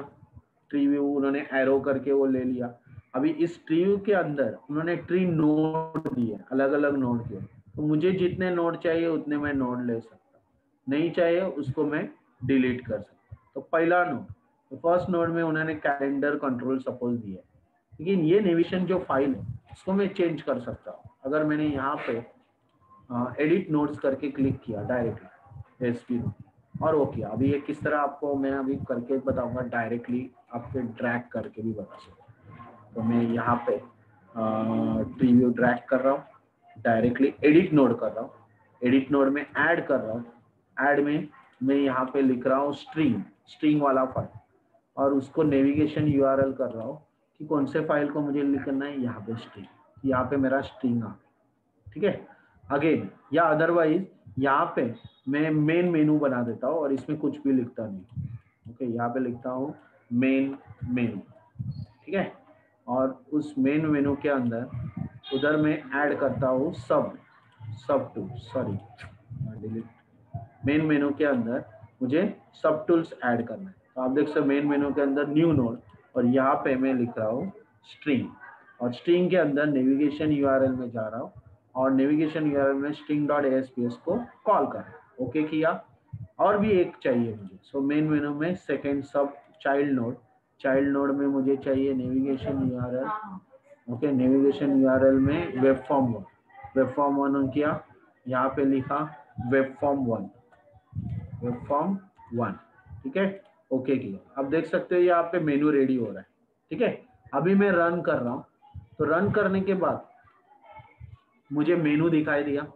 ट्री व्यू उन्होंने एरो करके वो ले लिया। अभी इस ट्री व्यू के अंदर उन्होंने ट्री नोड दिए, अलग अलग नोड किए, तो मुझे जितने नोड चाहिए उतने मैं नोड ले सकता, नहीं चाहिए उसको मैं डिलीट कर सकता। तो पहला नोड, तो फर्स्ट नोड में उन्होंने कैलेंडर कंट्रोल सपोज दिया, लेकिन ये नेविगेशन जो फाइल है उसको मैं चेंज कर सकता हूँ। अगर मैंने यहाँ पे एडिट नोट्स करके क्लिक किया डायरेक्टली एसपी और वो किया, अभी ये किस तरह आपको मैं अभी करके बताऊंगा, डायरेक्टली आपके ड्रैग करके भी बता सकता। तो मैं यहाँ पे ट्री व्यू ड्रैग कर रहा हूँ, डायरेक्टली एडिट नोड कर रहा हूँ, एडिट नोड में ऐड कर रहा हूँ, ऐड में मैं यहाँ पे लिख रहा हूँ स्ट्रिंग, स्ट्रिंग वाला फाइल, और उसको नेविगेशन यूआरएल कर रहा हूँ कि कौन से फाइल को मुझे लिखना है, यहाँ पे स्ट्रिंग, यहाँ पे मेरा स्ट्रिंग आ, ठीक है। अगेन या अदरवाइज यहाँ पे मैं मेन मेनू बना देता हूँ और इसमें कुछ भी लिखता नहीं, ओके, यहाँ पे लिखता हूँ मेन मेनू, ठीक है, और उस मेन मेनू के अंदर उधर मैं ऐड करता हूँ सब tool, sorry delete, main menu के अंदर मुझे सब टूल्स ऐड करना है। तो आप देख सकते मेन मेनू के अंदर न्यू नोड, और यहाँ पे मैं लिख रहा हूँ स्ट्रिंग, और स्ट्रिंग के अंदर नेविगेशन यूआरएल में जा रहा हूँ, और नेविगेशन यूआरएल में string.asps को कॉल कर, ओके किया। और भी एक चाहिए मुझे, सो मेन मेनू में सेकेंड सब चाइल्ड नोड में मुझे चाहिए navigation URL, okay, navigation URL में वेब फॉर्म वन किया, यहाँ पे लिखा वेब फॉर्म वन, ठीक है, ओके किया। अब देख सकते हो यहाँ पे मेनू रेडी हो रहा है, ठीक है। अभी मैं रन कर रहा हूँ, तो रन करने के बाद मुझे मेनू दिखाई दिया,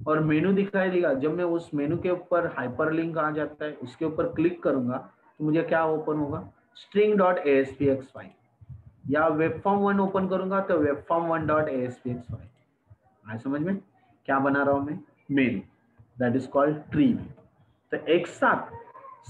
और मेनू दिखाई देगा, जब मैं उस मेनू के ऊपर हाइपरलिंक आ जाता है उसके ऊपर क्लिक करूंगा तो मुझे क्या ओपन होगा, string.aspx फाइल, या वेब फॉर्म वन ओपन करूंगा तो वेब फॉर्म वन.aspx फाइल। आए समझ में क्या बना रहा हूं मैं, मेनू, दैट इज कॉल्ड ट्री। तो एक साथ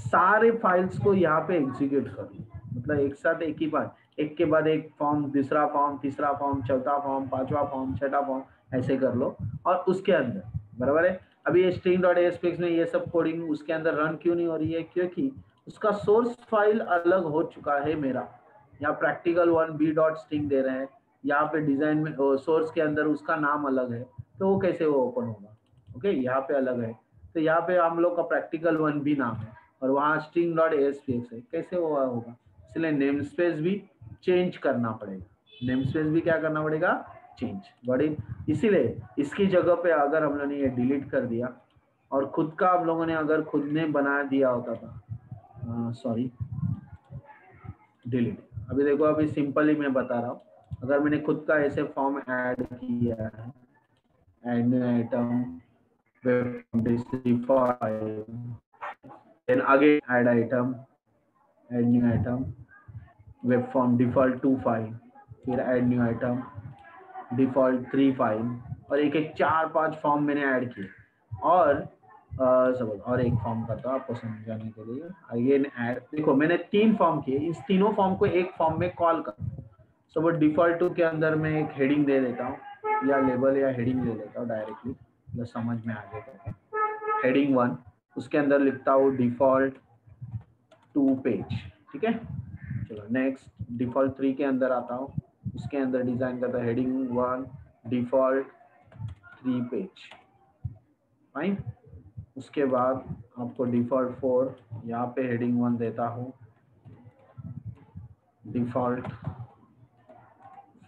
सारे फाइल्स को यहाँ पे एग्जीक्यूट करूँ, मतलब एक साथ एक ही बार, एक के बाद एक फॉर्म, दूसरा फॉर्म, तीसरा फॉर्म, चौथा फॉर्म, पांचवा फॉर्म, छठा फॉर्म, ऐसे कर लो। और उसके अंदर बराबर है, अभी ये string.aspx में ये सब कोडिंग उसके अंदर रन क्यों नहीं हो रही है, क्योंकि उसका सोर्स फाइल अलग हो चुका है मेरा। यहाँ प्रैक्टिकल वन b.string दे रहे हैं, यहाँ पे डिजाइन में सोर्स के अंदर उसका नाम अलग है, तो वो कैसे वो ओपन होगा, ओके, यहाँ पे अलग है। तो यहाँ पे हम लोग का प्रैक्टिकल वन भी नाम है और वहाँ string.aspx है, कैसे वो होगा, इसलिए नेम स्पेस भी चेंज करना पड़ेगा, नेम स्पेस भी क्या करना पड़ेगा, चेंज, बड़ी, इसीलिए इसकी जगह पे अगर हम लोगों ने ये डिलीट कर दिया और खुद का आप लोगों ने अगर खुद ने बना दिया होता था, सॉरी डिलीट, अभी देखो अभी सिंपल ही मैं बता रहा हूँ, अगर मैंने खुद का ऐसे फॉर्म ऐड किया है, add new item, then again add item, add new item, web form default 2 file, फिर add new item, default 3 file, और एक एक 4-5 फॉर्म मैंने ऐड किए, और सब और एक फॉर्म करता हूँ आपको समझाने के लिए, अगेन ऐड, देखो मैंने 3 फॉर्म किए, इस तीनों फॉर्म को एक फॉर्म में कॉल कर, सो वो डिफॉल्ट 2 के अंदर मैं एक हेडिंग दे देता हूँ, या लेबल या हेडिंग ले लेता हूँ डायरेक्टली, मतलब समझ में आ जाएगा, हेडिंग 1, उसके अंदर लिखता हूँ डिफॉल्ट 2 पेज, ठीक है। चलो नेक्स्ट, डिफॉल्ट 3 के अंदर आता हूँ, उसके अंदर डिजाइन करता है हेडिंग 1 डिफॉल्ट 3 पेज, फाइन। उसके बाद आपको डिफॉल्ट 4, यहाँ पे हेडिंग 1 देता हूँ डिफॉल्ट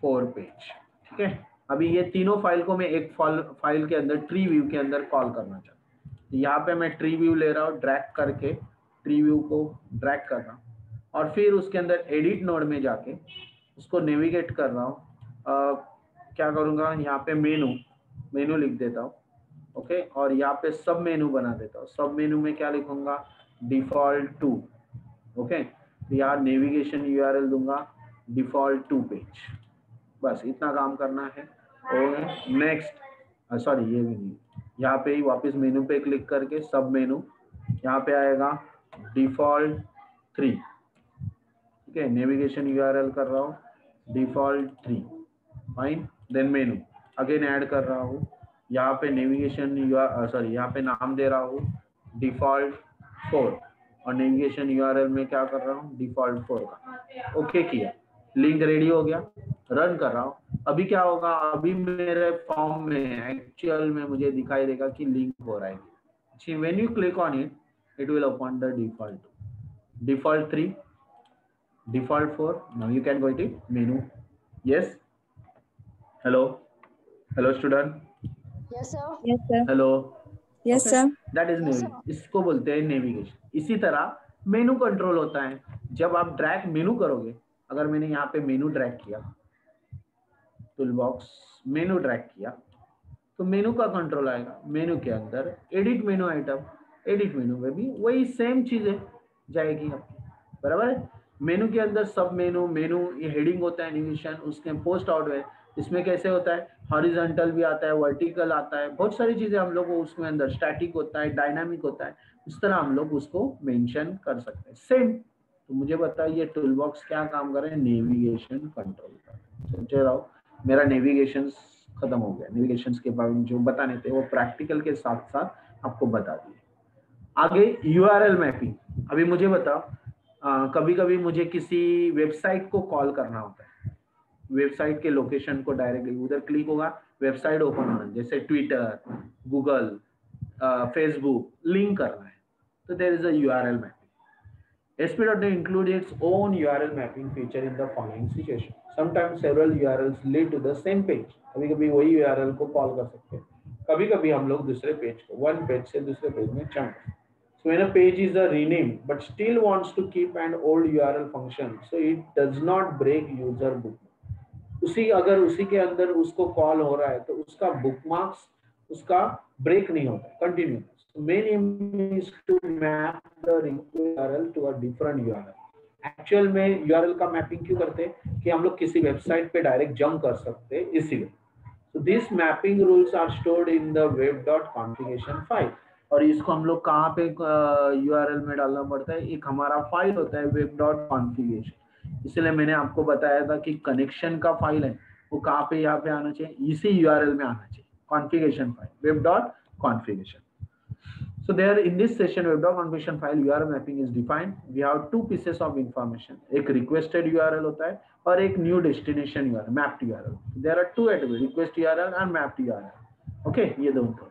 4 पेज, ठीक है। अभी ये तीनों फाइल को मैं एक फाइल के अंदर ट्री व्यू के अंदर कॉल करना चाहता हूँ। यहाँ पे मैं ट्री व्यू ले रहा हूँ, ड्रैग करके ट्री व्यू को ड्रैग कर रहा हूँ और फिर उसके अंदर एडिट नोड में जाके उसको नेविगेट कर रहा हूँ। क्या करूँगा, यहाँ पे मेनू लिख देता हूँ। ओके, और यहाँ पे सब मेनू बना देता हूँ। सब मेनू में क्या लिखूंगा, डिफॉल्ट टू। ओके, तो यहाँ नेविगेशन यूआरएल दूंगा डिफॉल्ट टू पेज। बस इतना काम करना है। ओके, नेक्स्ट, सॉरी ये भी नहीं, यहाँ पे ही वापस मेनू पे क्लिक करके सब मेनू, यहाँ पे आएगा डिफॉल्ट 3। ठीक है, नेविगेशन यूआरएल कर रहा हूँ default 3, fine. Then menu again add कर रहा हूँ, यहाँ पे नेविगेशन यहाँ पे नाम दे रहा हूँ डिफॉल्ट 4 और नेविगेशन यूआरएल में क्या कर रहा हूँ, डिफॉल्ट 4 का। ओके किया, लिंक रेडी हो गया, रन कर रहा हूँ। अभी क्या होगा, अभी मेरे फॉर्म में एक्चुअल में मुझे दिखाई देगा कि लिंक हो रहा है। When you click on it, it will open the default 3, default 4. Now you can go to menu. Yes, hello student. Yes sir. Yes, sir. Hello. Yes, Okay. sir. That is Yes, navigation. इसको बोलते हैं नेविगेशन। इसी तरह मेनू कंट्रोल होता है। जब आप ड्रैग मेनू करोगे, अगर मैंने यहाँ पे मेनू ड्रैग किया, टूल बॉक्स मेनू ड्रैग किया, तो मेनू का कंट्रोल आएगा। मेनू के अंदर एडिट मेनू आइटम, एडिट मेनू में भी वही सेम चीजें जाएगी आपकी, बराबर है। मेनू के अंदर सब मेनू, ये हेडिंग होता है एनिमेशन, उसके पोस्ट आउटवेयर, इसमें कैसे होता है, हॉरिजॉन्टल भी आता है, वर्टिकल आता है, बहुत सारी चीजें हम लोग को उसमें अंदर, स्टैटिक होता है, डायनामिक होता है, इस तरह हम लोग उसको मेंशन कर सकते हैं सेम। तो मुझे बताइए टूल बॉक्स क्या काम कर रहे हैं, नेविगेशन कंट्रोल कर रहे हैं। सोचे रहो, मेरा नेविगेशन खत्म हो गया। नेविगेशन के बारे में जो बताने थे वो प्रैक्टिकल के साथ साथ आपको बता दिए। आगे यूआरएल मैपिंग। अभी मुझे बताओ, कभी कभी मुझे किसी वेबसाइट को कॉल करना होता है, वेबसाइट के लोकेशन को डायरेक्टली उधर क्लिक होगा, वेबसाइट ओपन होना, जैसे ट्विटर, गूगल, फेसबुक, लिंक करना है, तो there is a URL mapping. ASP.NET includes its own URL mapping feature in the following situation. Sometimes several URLs lead to the same page. कभी कभी वही URL को कॉल कर सकते हैं, कभी कभी हम लोग दूसरे पेज को, वन पेज से दूसरे पेज में jump. So when a page is renamed but still wants to keep an old URL function, so it does not break user bookmark. अगर उसी के अंदर उसको कॉल हो रहा है तो उसका बुकमार्क्स उसका ब्रेक नहीं होता, continue. So main aim is to map the URL to a different URL. Actual में URL का मैपिंग क्यों करते हैं कि हम लोग किसी वेबसाइट पे डायरेक्ट जंप कर सकते हैं, इसीलिए। So these mapping rules are stored in the web.configuration file. और इसको हम लोग कहाँ पे URL में डालना पड़ता है, एक हमारा फाइल होता है web.configuration। इसलिए मैंने आपको बताया था कि कनेक्शन का फाइल है वो कहाँ पे, यहाँ पे आना चाहिए, इसी URL में आना चाहिए, configuration file web.configuration। So there in this session web.configuration file URL mapping is defined. We have two pieces of information. एक requested URL होता है और एक new destination URL, mapped URL. There are two attributes, request URL and mapped URL. Okay, ये दोनों।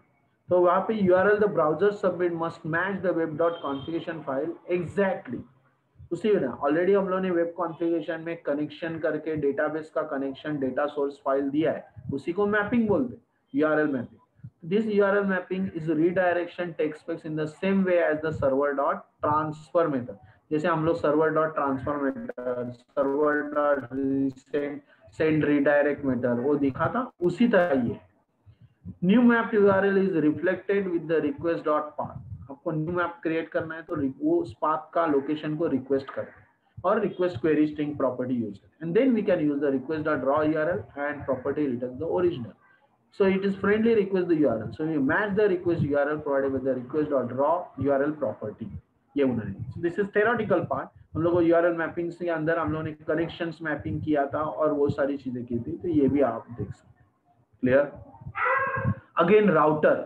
तो वहाँ पे URL the browser submit must match the web.configuration file exactly. उसी ना ऑलरेडी हम लोगों ने वेब कॉन्फ़िगरेशन में कनेक्शन करके डेटाबेस का कनेक्शन, डेटा सोर्स फाइल दिया है, उसी को मैपिंग बोलते हैं, URL mapping. This URL mapping is redirection takes place in the same way as the server.transfer method. जैसे हम लोग server.transfer method, server.send redirect method वो दिखा था, उसी तरह ये new mapped URL is reflected with the request.path. आपको new map create करना है तो वो उस path का location को request करते हैं और request query string property use करते हैं, and then we can use the request.raw URL and property return the original. So it is friendly request the URL. So you match the request URL provided with the request.raw URL property. ये उन्होंने, so this is theoretical part. हम लोग को URL मैपिंग से अंदर हम लोगों ने कनेक्शंस मैपिंग किया था और वो सारी चीजें की थी, तो ये भी आप देख सकते हैं। Clear? Again router.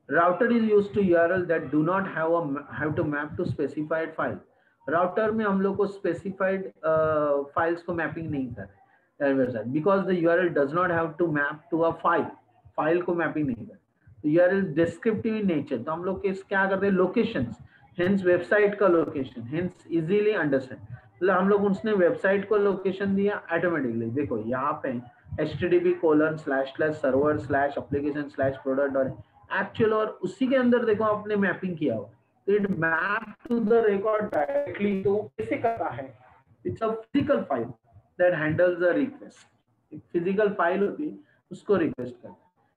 Router is used to URL that do not have to map to specified file. Router में हम लोग को specified files को मैपिंग नहीं कर रहे, because the URL does not have to map to a file. File को मैपिंग नहीं करते, URL डिस्क्रिप्टिव इन नेचर, तो हम लोग क्या करते हैं, लोकेशंस, हेंस वेबसाइट का लोकेशन, हेंस इजीली अंडरस्टैंड। मतलब हम लोग उसने वेबसाइट को लोकेशन दिया ऑटोमेटिकली। देखो यहाँ पे http://server/application/product और एक्चुअल, और उसी के अंदर देखो आपने मैपिंग किया हुआ, it map to the record directly. तो कैसे करता है? It's a physical file that handles the request. एक फिजिकल फाइल होती है, उसको रिक्वेस्ट करता है।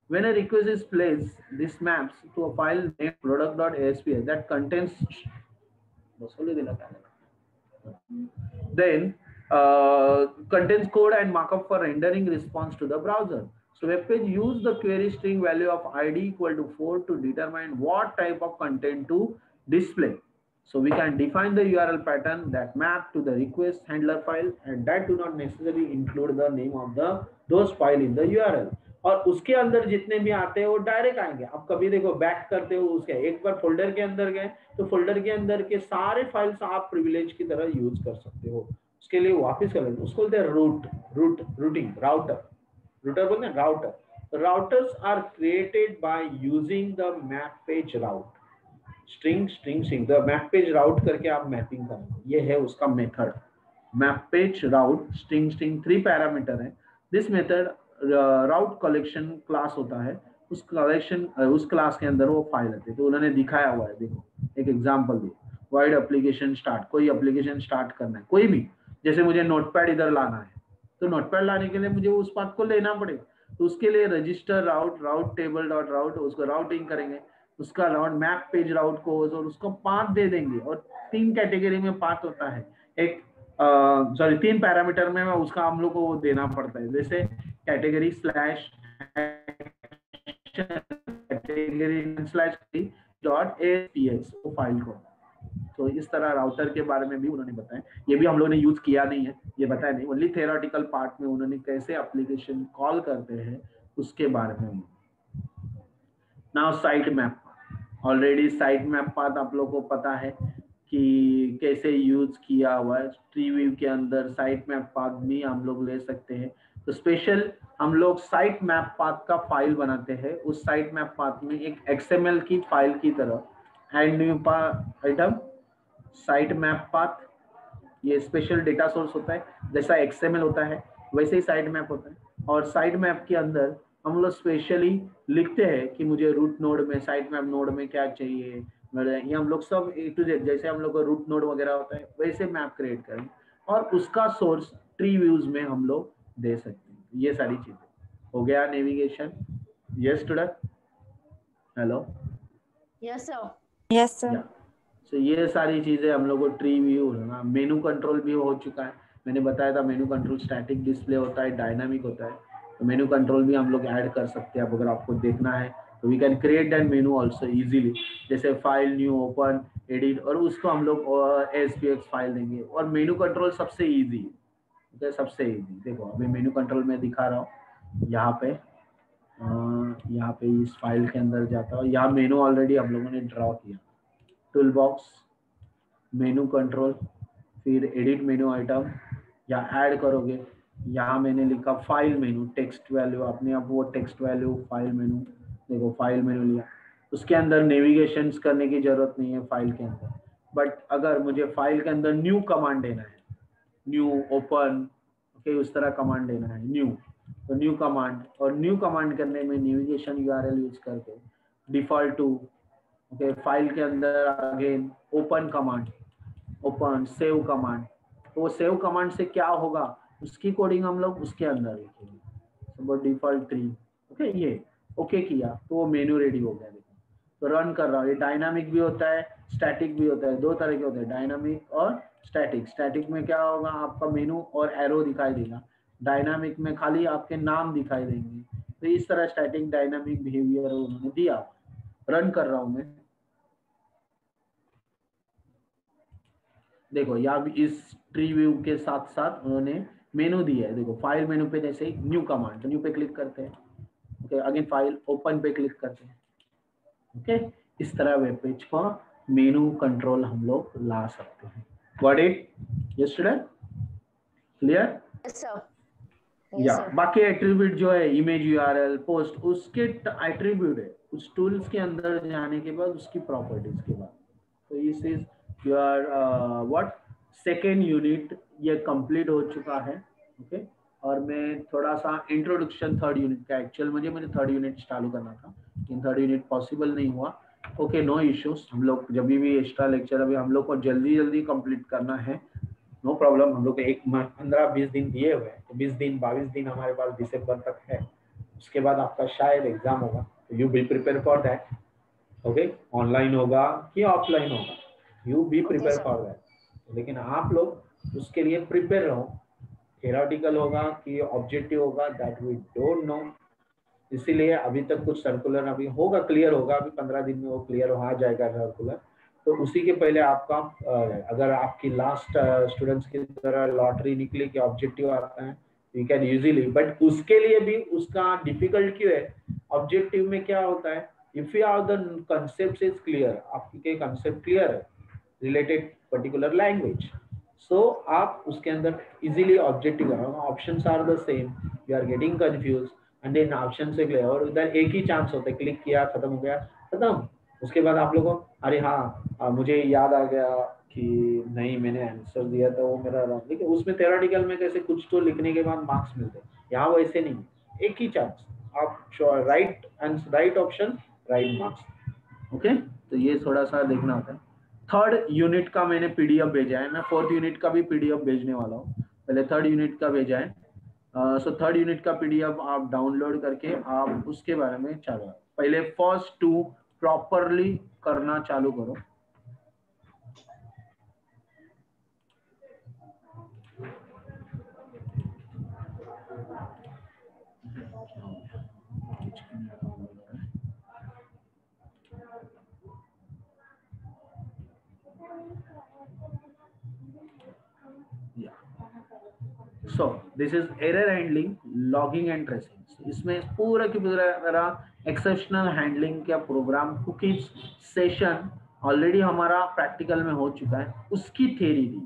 When a request is placed, this maps to a file named product.asps that contains then contains code and markup for rendering response to the browser. So web page use the query string value of id equal to 4 to determine what type of content to display. So we can define the URL pattern that map to the request handler file and that do not necessarily include the name of the those file in the URL. और उसके अंदर जितने भी आते हैं वो डायरेक्ट आएंगे। अब कभी देखो बैक करते हो उसके, एक बार फोल्डर के अंदर गए तो फोल्डर के अंदर के सारे फाइल्स आप प्रिविलेज की तरह यूज कर सकते हो। उसके लिए वापस कर लेते, उसको बोलते हैं रूटिंग, रूटर बोलते हैं router. Routers are created by using the map page route string the map page route करके आप मैपिंग करेंगे। ये है उसका method, map page route string 3 parameter है। This method route collection class होता है, उस क्लास के अंदर वो फाइल आती है। तो उन्होंने दिखाया हुआ है, देखो एक एग्जांपल दिया, वाइड एप्लीकेशन स्टार्ट, कोई एप्लीकेशन स्टार्ट करना है कोई भी, जैसे मुझे नोटपैड इधर लाना है, तो नोटपैड लाने के लिए मुझे उस पाथ को लेना पड़ेगा। तो उसके लिए रजिस्टर राउट टेबल डॉट राउट, उसको राउटिंग करेंगे, उसका राउट मैप पेज राउट को और उसको पाथ दे देंगे। और 3 कैटेगरी में पाथ होता है, एक 3 पैरामीटर में उसका हम लोग को वो देना पड़ता है, जैसे कैटेगरी /कैटेगरी/.asps वो फाइल को। तो इस तरह राउटर के बारे में भी उन्होंने बताया, ये भी हम लोगों ने यूज किया नहीं है, ये बताया नहीं, ओनली थ्योरेटिकल पार्ट में उन्होंने कैसे एप्लीकेशन कॉल करते हैं उसके बारे में। Now site map, already site map path आप लोग को पता है कि कैसे यूज किया हुआ है। ट्री व्यू के अंदर साइट मैप पाथ भी हम लोग ले सकते हैं। तो स्पेशल हम लोग साइट मैप पाथ का फाइल बनाते हैं, उस साइट मैप पाथ में एक XML की फाइल की तरह and new item site map path, ये स्पेशल डेटा सोर्स होता है, जैसा XML होता है वैसे ही साइट मैप होता है। और साइट मैप के अंदर हम लोग स्पेशली लिखते हैं कि मुझे रूट नोड में, साइट मैप नोड में क्या चाहिए, ये हम लोग सब A to Z, जैसे हम लोग का रूट नोड वगैरह होता है वैसे मैप क्रिएट करें और उसका सोर्स ट्री व्यूज में हम लोग दे सकते हैं। ये सारी चीजें हो गया navigation. Yes student, hello, yes sir, yes sir. तो ये सारी चीजें हम लोग को ट्री व्यू, मेनू कंट्रोल भी हो चुका है, मैंने बताया था मेनू कंट्रोल स्टैटिक डिस्प्ले होता है, डायनामिक होता है। तो मेनू कंट्रोल भी हम लोग ऐड कर सकते हैं, अब अगर आपको देखना है तो we can create that menu also easily, जैसे फाइल न्यू ओपन एडिट, और उसको हम लोग SPX फाइल देंगे। और मेनू कंट्रोल सबसे इजी है, सबसे इजी। देखो अभी मेनू कंट्रोल में दिखा रहा हूँ, यहाँ पे इस फाइल के अंदर जाता हूँ, यहाँ मेनू ऑलरेडी हम लोगों ने ड्रॉ किया, टूल बॉक्स, मेनू कंट्रोल, फिर एडिट मेनू आइटम, या ऐड करोगे, यहाँ मैंने लिखा फाइल मेनू, टेक्स्ट वैल्यू, अपने आप वो टेक्स्ट वैल्यू फाइल मेनू, देखो फाइल मेनू लिया। उसके अंदर नेविगेशन करने की जरूरत नहीं है फाइल के अंदर, बट अगर मुझे फाइल के अंदर न्यू कमांड देना है, न्यू ओपन, ओके, उस तरह कमांड देना है न्यू, तो न्यू कमांड, और न्यू कमांड करने में नेविगेशन URL यूज करके डिफॉल्ट टू, ओके, फाइल के अंदर again open command, open save command, तो वो सेव कमांड से क्या होगा उसकी कोडिंग हम लोग उसके अंदर लिखेंगे, डिफॉल्ट ट्री, ओके, ये ओके किया तो वो मेनू रेडी हो गया। देखो तो रन कर रहा हूँ, ये डायनामिक भी होता है स्टैटिक भी होता है, 2 तरह के होते हैं, डायनामिक और स्टैटिक। स्टैटिक में क्या होगा, आपका मेनू और एरो दिखाई देगा, डायनामिक में खाली आपके नाम दिखाई देंगे। तो इस तरह स्टैटिक डायनामिक बिहेवियर उन्होंने दिया। रन कर रहा हूँ मैं, देखो यहाँ भी इस ट्री व्यू के साथ साथ उन्होंने मेनू दिया है। देखो फाइल मेनू पे जैसे न्यू कमांड, तो न्यू पे क्लिक करते हैं, ओके, अगेन फाइल ओपन पे क्लिक करते हैं, ओके। इस तरह वेब पेज को मेनू कंट्रोल हम लोग ला सकते हैं। Got it? Yes student, clear? Yes sir, या बाकी एट्रीब्यूट जो है इमेज URL पोस्ट, उसके एट्रीब्यूट है उस टूल्स के अंदर जाने के बाद उसकी प्रॉपर्टीज के बाद। तो इस is your what second unit, ये कंप्लीट हो चुका है, ओके। और मैं थोड़ा सा इंट्रोडक्शन थर्ड यूनिट का, एक्चुअल मैंने थर्ड यूनिट चालू करना था लेकिन थर्ड यूनिट पॉसिबल नहीं हुआ। ओके, नो इश्यूज, हम लोग जब भी एक्स्ट्रा लेक्चर अभी हम लोग को जल्दी जल्दी कंप्लीट करना है, नो प्रॉब्लम। हम लोग को 15-20 दिन दिए हुए हैं, तो 20 दिन 22 दिन हमारे पास दिसंबर तक है। उसके बाद आपका शायद एग्जाम होगा, you be prepare for that. Okay, online होगा कि ऑफलाइन होगा, you be okay prepare sir. For that. लेकिन आप लोग उसके लिए प्रिपेयर रहो। थेराटिकल होगा कि ऑब्जेक्टिव होगा, दैट वी डोंट नो। इसीलिए अभी तक कुछ सर्कुलर अभी होगा, क्लियर होगा, अभी 15 दिन में वो क्लियर आ जाएगा सर्कुलर। तो उसी के पहले आपका अगर आपकी लास्ट स्टूडेंट्स की तरह लॉटरी निकली कि ऑब्जेक्टिव आता है, यू कैन इजीली, बट उसके लिए भी उसका डिफिकल्ट क्यों है? ऑब्जेक्टिव में क्या होता है, if you are the concept is clear, आपके कंसेप्ट क्लियर है रिलेटेड पर्टिकुलर लैंग्वेज, सो आप उसके अंदर इजीली ऑब्जेक्टिव करोगे। Options are the same, you are getting confuse and then option से क्लियर, और उधर एक ही चांस होता है, क्लिक किया खत्म हो गया, खत्म। उसके बाद आप लोगों को अरे हाँ मुझे याद आ गया कि नहीं मैंने आंसर दिया था वो मेरा रॉन्ग, लेकिन उसमें थ्योरेटिकल में कैसे कुछ तो लिखने के बाद मार्क्स मिलते हैं, यहाँ वैसे नहीं, एक ही चांस, आप right option right marks. Okay, तो ये थोड़ा सा देखना होता है। थर्ड यूनिट का मैंने पीडीएफ भेजा है, मैं फोर्थ यूनिट का भी पीडीएफ भेजने वाला हूँ, पहले थर्ड यूनिट का भेजा है। सो थर्ड यूनिट का पीडीएफ आप डाउनलोड करके आप उसके बारे में चालू, पहले फर्स्ट टू प्रॉपरली करना चालू करो। सो this is error handling, logging and tracing. इसमें पूरा की पूरा एक्सेप्शनल हैंडलिंग का प्रोग्राम कुकीज सेशन ऑलरेडी हमारा प्रैक्टिकल में हो चुका है, उसकी थ्योरी दी।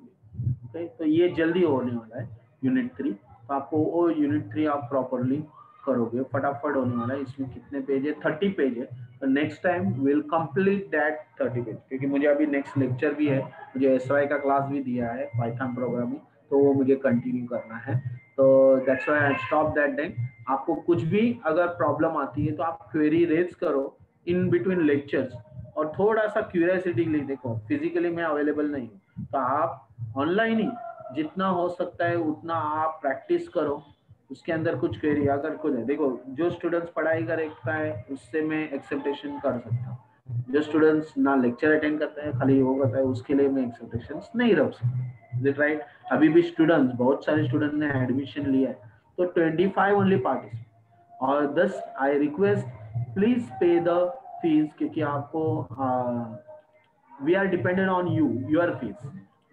ओके, तो ये जल्दी होने वाला है यूनिट 3, तो आपको वो यूनिट 3 आप प्रॉपरली करोगे, फटाफट होने वाला है। इसमें कितने पेज है? 30 पेज है। तो next time will complete that 30 page, क्योंकि मुझे अभी नेक्स्ट लेक्चर भी है, मुझे एसवाई का क्लास भी दिया है पाइथन प्रोग्रामिंग, तो वो मुझे कंटिन्यू करना है। तो that's why I stop that time. आपको कुछ भी अगर प्रॉब्लम आती है तो आप क्वेरी रेज करो इन बिटवीन लेक्चर्स, और थोड़ा सा क्यूरियोसिटी के लिए देखो, फिजिकली मैं अवेलेबल नहीं हूँ, तो आप ऑनलाइन ही जितना हो सकता है उतना आप प्रैक्टिस करो। उसके अंदर कुछ क्वेरी अगर कुछ है, देखो जो स्टूडेंट्स पढ़ाई करता है उससे मैं एक्सेप्टेशन कर सकता हूँ, जो स्टूडेंट्स ना लेक्चर अटेंड करते हैं खाली वो करता है उसके लिए मैं एक्सेप्टेशन नहीं रख सकता। Is it right? अभी भी स्टूडेंट्स, बहुत सारे स्टूडेंट ने एडमिशन लिया है, तो 25 ओनली पार्टिसिपेट, और 10 I request please pay the fees, क्योंकि आपको we are dependent on you, your fees,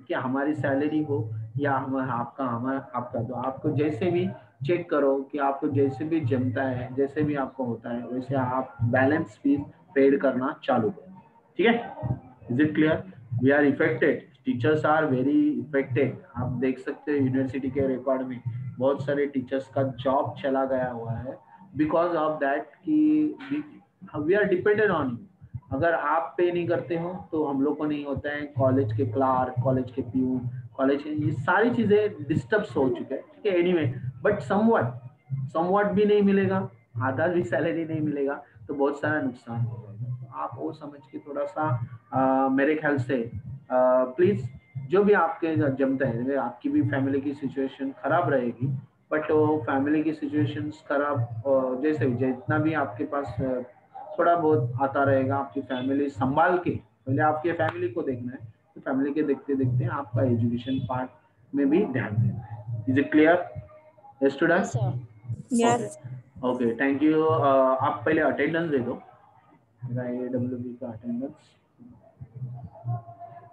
कि हमारी सैलरी हो या आपका, तो आपको जैसे भी चेक करो कि आपको जैसे भी जमता है, जैसे भी आपको होता है, वैसे आप बैलेंस फीस पेड करना चालू करो। ठीक है? Is it clear? We are affected, teachers are very affected. आप देख सकते हैं यूनिवर्सिटी के रिकॉर्ड में बहुत सारे टीचर्स का जॉब चला गया हुआ है बिकॉज ऑफ दैट कि we are dependent on you. अगर आप पे नहीं करते हो तो हम लोग को नहीं होता है, कॉलेज के क्लार्क, कॉलेज के प्यून, कॉलेज के, ये सारी चीजें डिस्टर्ब हो चुके हैं। ठीक है, एनीवे, बट समवट भी नहीं मिलेगा, आधा भी सैलरी नहीं मिलेगा, तो बहुत सारा नुकसान हो जाएगा। तो आप वो समझ के थोड़ा सा मेरे ख्याल से प्लीज, जो भी आपके जमता है, आपकी भी फैमिली की सिचुएशन खराब रहेगी, बट वो फैमिली की सिचुएशन खराब जैसे जितना भी आपके पास थोड़ा बहुत आता रहेगा, आपकी फैमिली संभाल के, पहले आपके फैमिली को देखना है, तो फैमिली के देखते देखते आपका एजुकेशन पार्ट में भी ध्यान देना है। Is it clear? Yes student? Yes sir. Okay, okay, thank you. आप पहले अटेंडेंस दे दो, मेरा AWB का अटेंडेंस,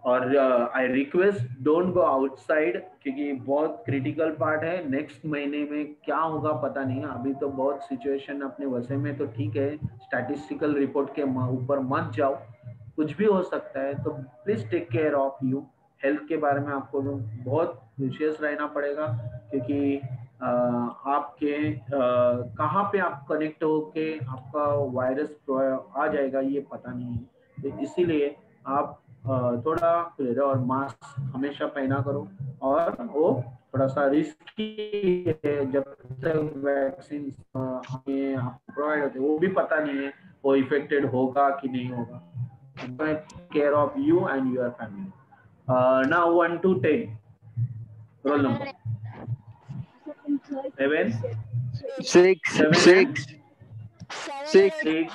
और I request don't go outside, क्योंकि बहुत क्रिटिकल पार्ट है। नेक्स्ट महीने में क्या होगा पता नहीं, अभी तो बहुत सिचुएशन अपने वैसे में तो ठीक है, स्टैटिस्टिकल रिपोर्ट के ऊपर मत जाओ, कुछ भी हो सकता है, तो please take care of you. Health के बारे में आपको बहुत विशेष रहना पड़ेगा, क्योंकि आपके कहाँ पे आप कनेक्ट होके आपका वायरस आ जाएगा ये पता नहीं है, तो इसीलिए आप थोड़ा, और मास्क हमेशा पहना करो, और वो थोड़ा सा रिस्की है, जब तक वैक्सीन हमें प्रोवाइड होते वो भी पता नहीं है वो इफेक्टेड होगा कि नहीं होगा. Care of you and your family. Now 1 to 10 roll number. 7, 6, 7 and 6, 6, 6,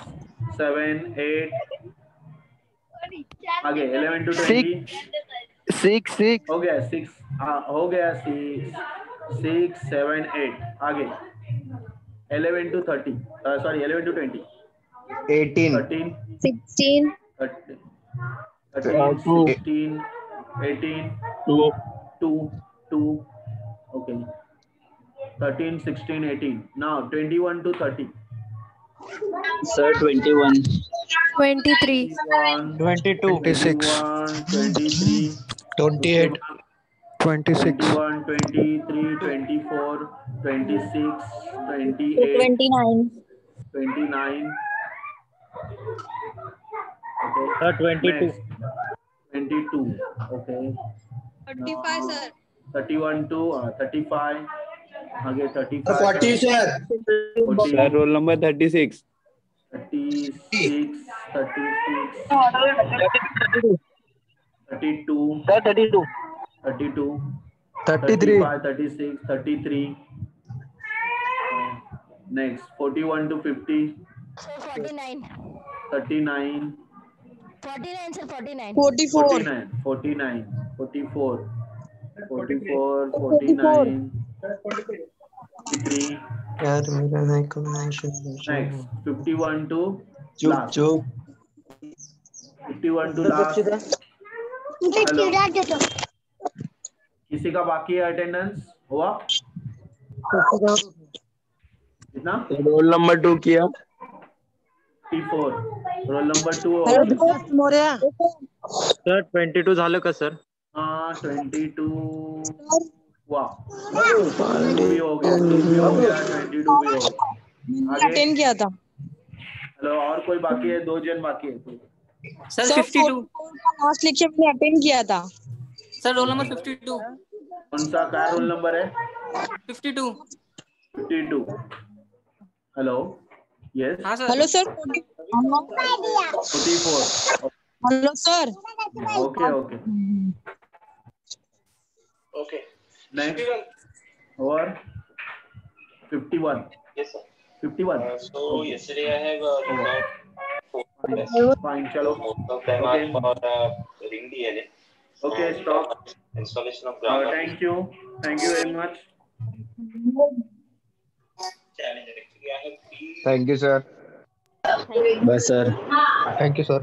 7, 8. आगे 11 to 6, 20. 6, 6, हो गया 6. हो गया 6, 7, 8. आगे 11 to 30. Sorry, 11 to 20. 18, 13, 16, 13, 2, 16, 18, 2, 2, 2. Okay. 13, 16, 18. Now 21 to 30. sir, 21, 23, 21, 22, 21, 23, 28, 26, 21, 23, 24, 26, 28, 29, 29. Okay. sir, 22, Next, 22. Okay. 35, sir. 31 to 35. Again 35. 40, sir. 40, Sir, roll number 36. 36, 36, 32, Sir, 32. 32, 33. 35, 36, 33. Next, 41 to 50, so 49, 39, 49, sir, 49, 44, 49, 49, 44, 44, 49, 53. Next, 51 to last. 51 to last. Hello, किसी का बाकी है अटेंडेंस हुआ कितना? रोल नंबर 2 किया. 54. रोल नंबर 2 Hello, और Vikas Moria. सर 22 झालं का सर? 22. वाह, 2 भी हो गया, 2 भी हो गया, 22 भी हो गया. मैंने आगे अटेंड किया था. हेलो, और कोई बाकी है? 2 जन बाकी है. सर सर 52 लास्ट लेक्चर मैंने अटेंड किया था. सर रोल नंबर 52 कौन सा क्या रोल नंबर है? 52 52. Hello, yes. हाँ sir. Hello sir. 44. Hello sir. Okay okay okay. Next और 51. Yes, sir. 51. So yesterday I have resolved Fine, चलो. most of them are for ring DNA. Okay, And, stop. installation of grammar. Thank you very much. Challenge actually I have three. Thank you, sir. thank you. Bye, sir. Thank you, sir.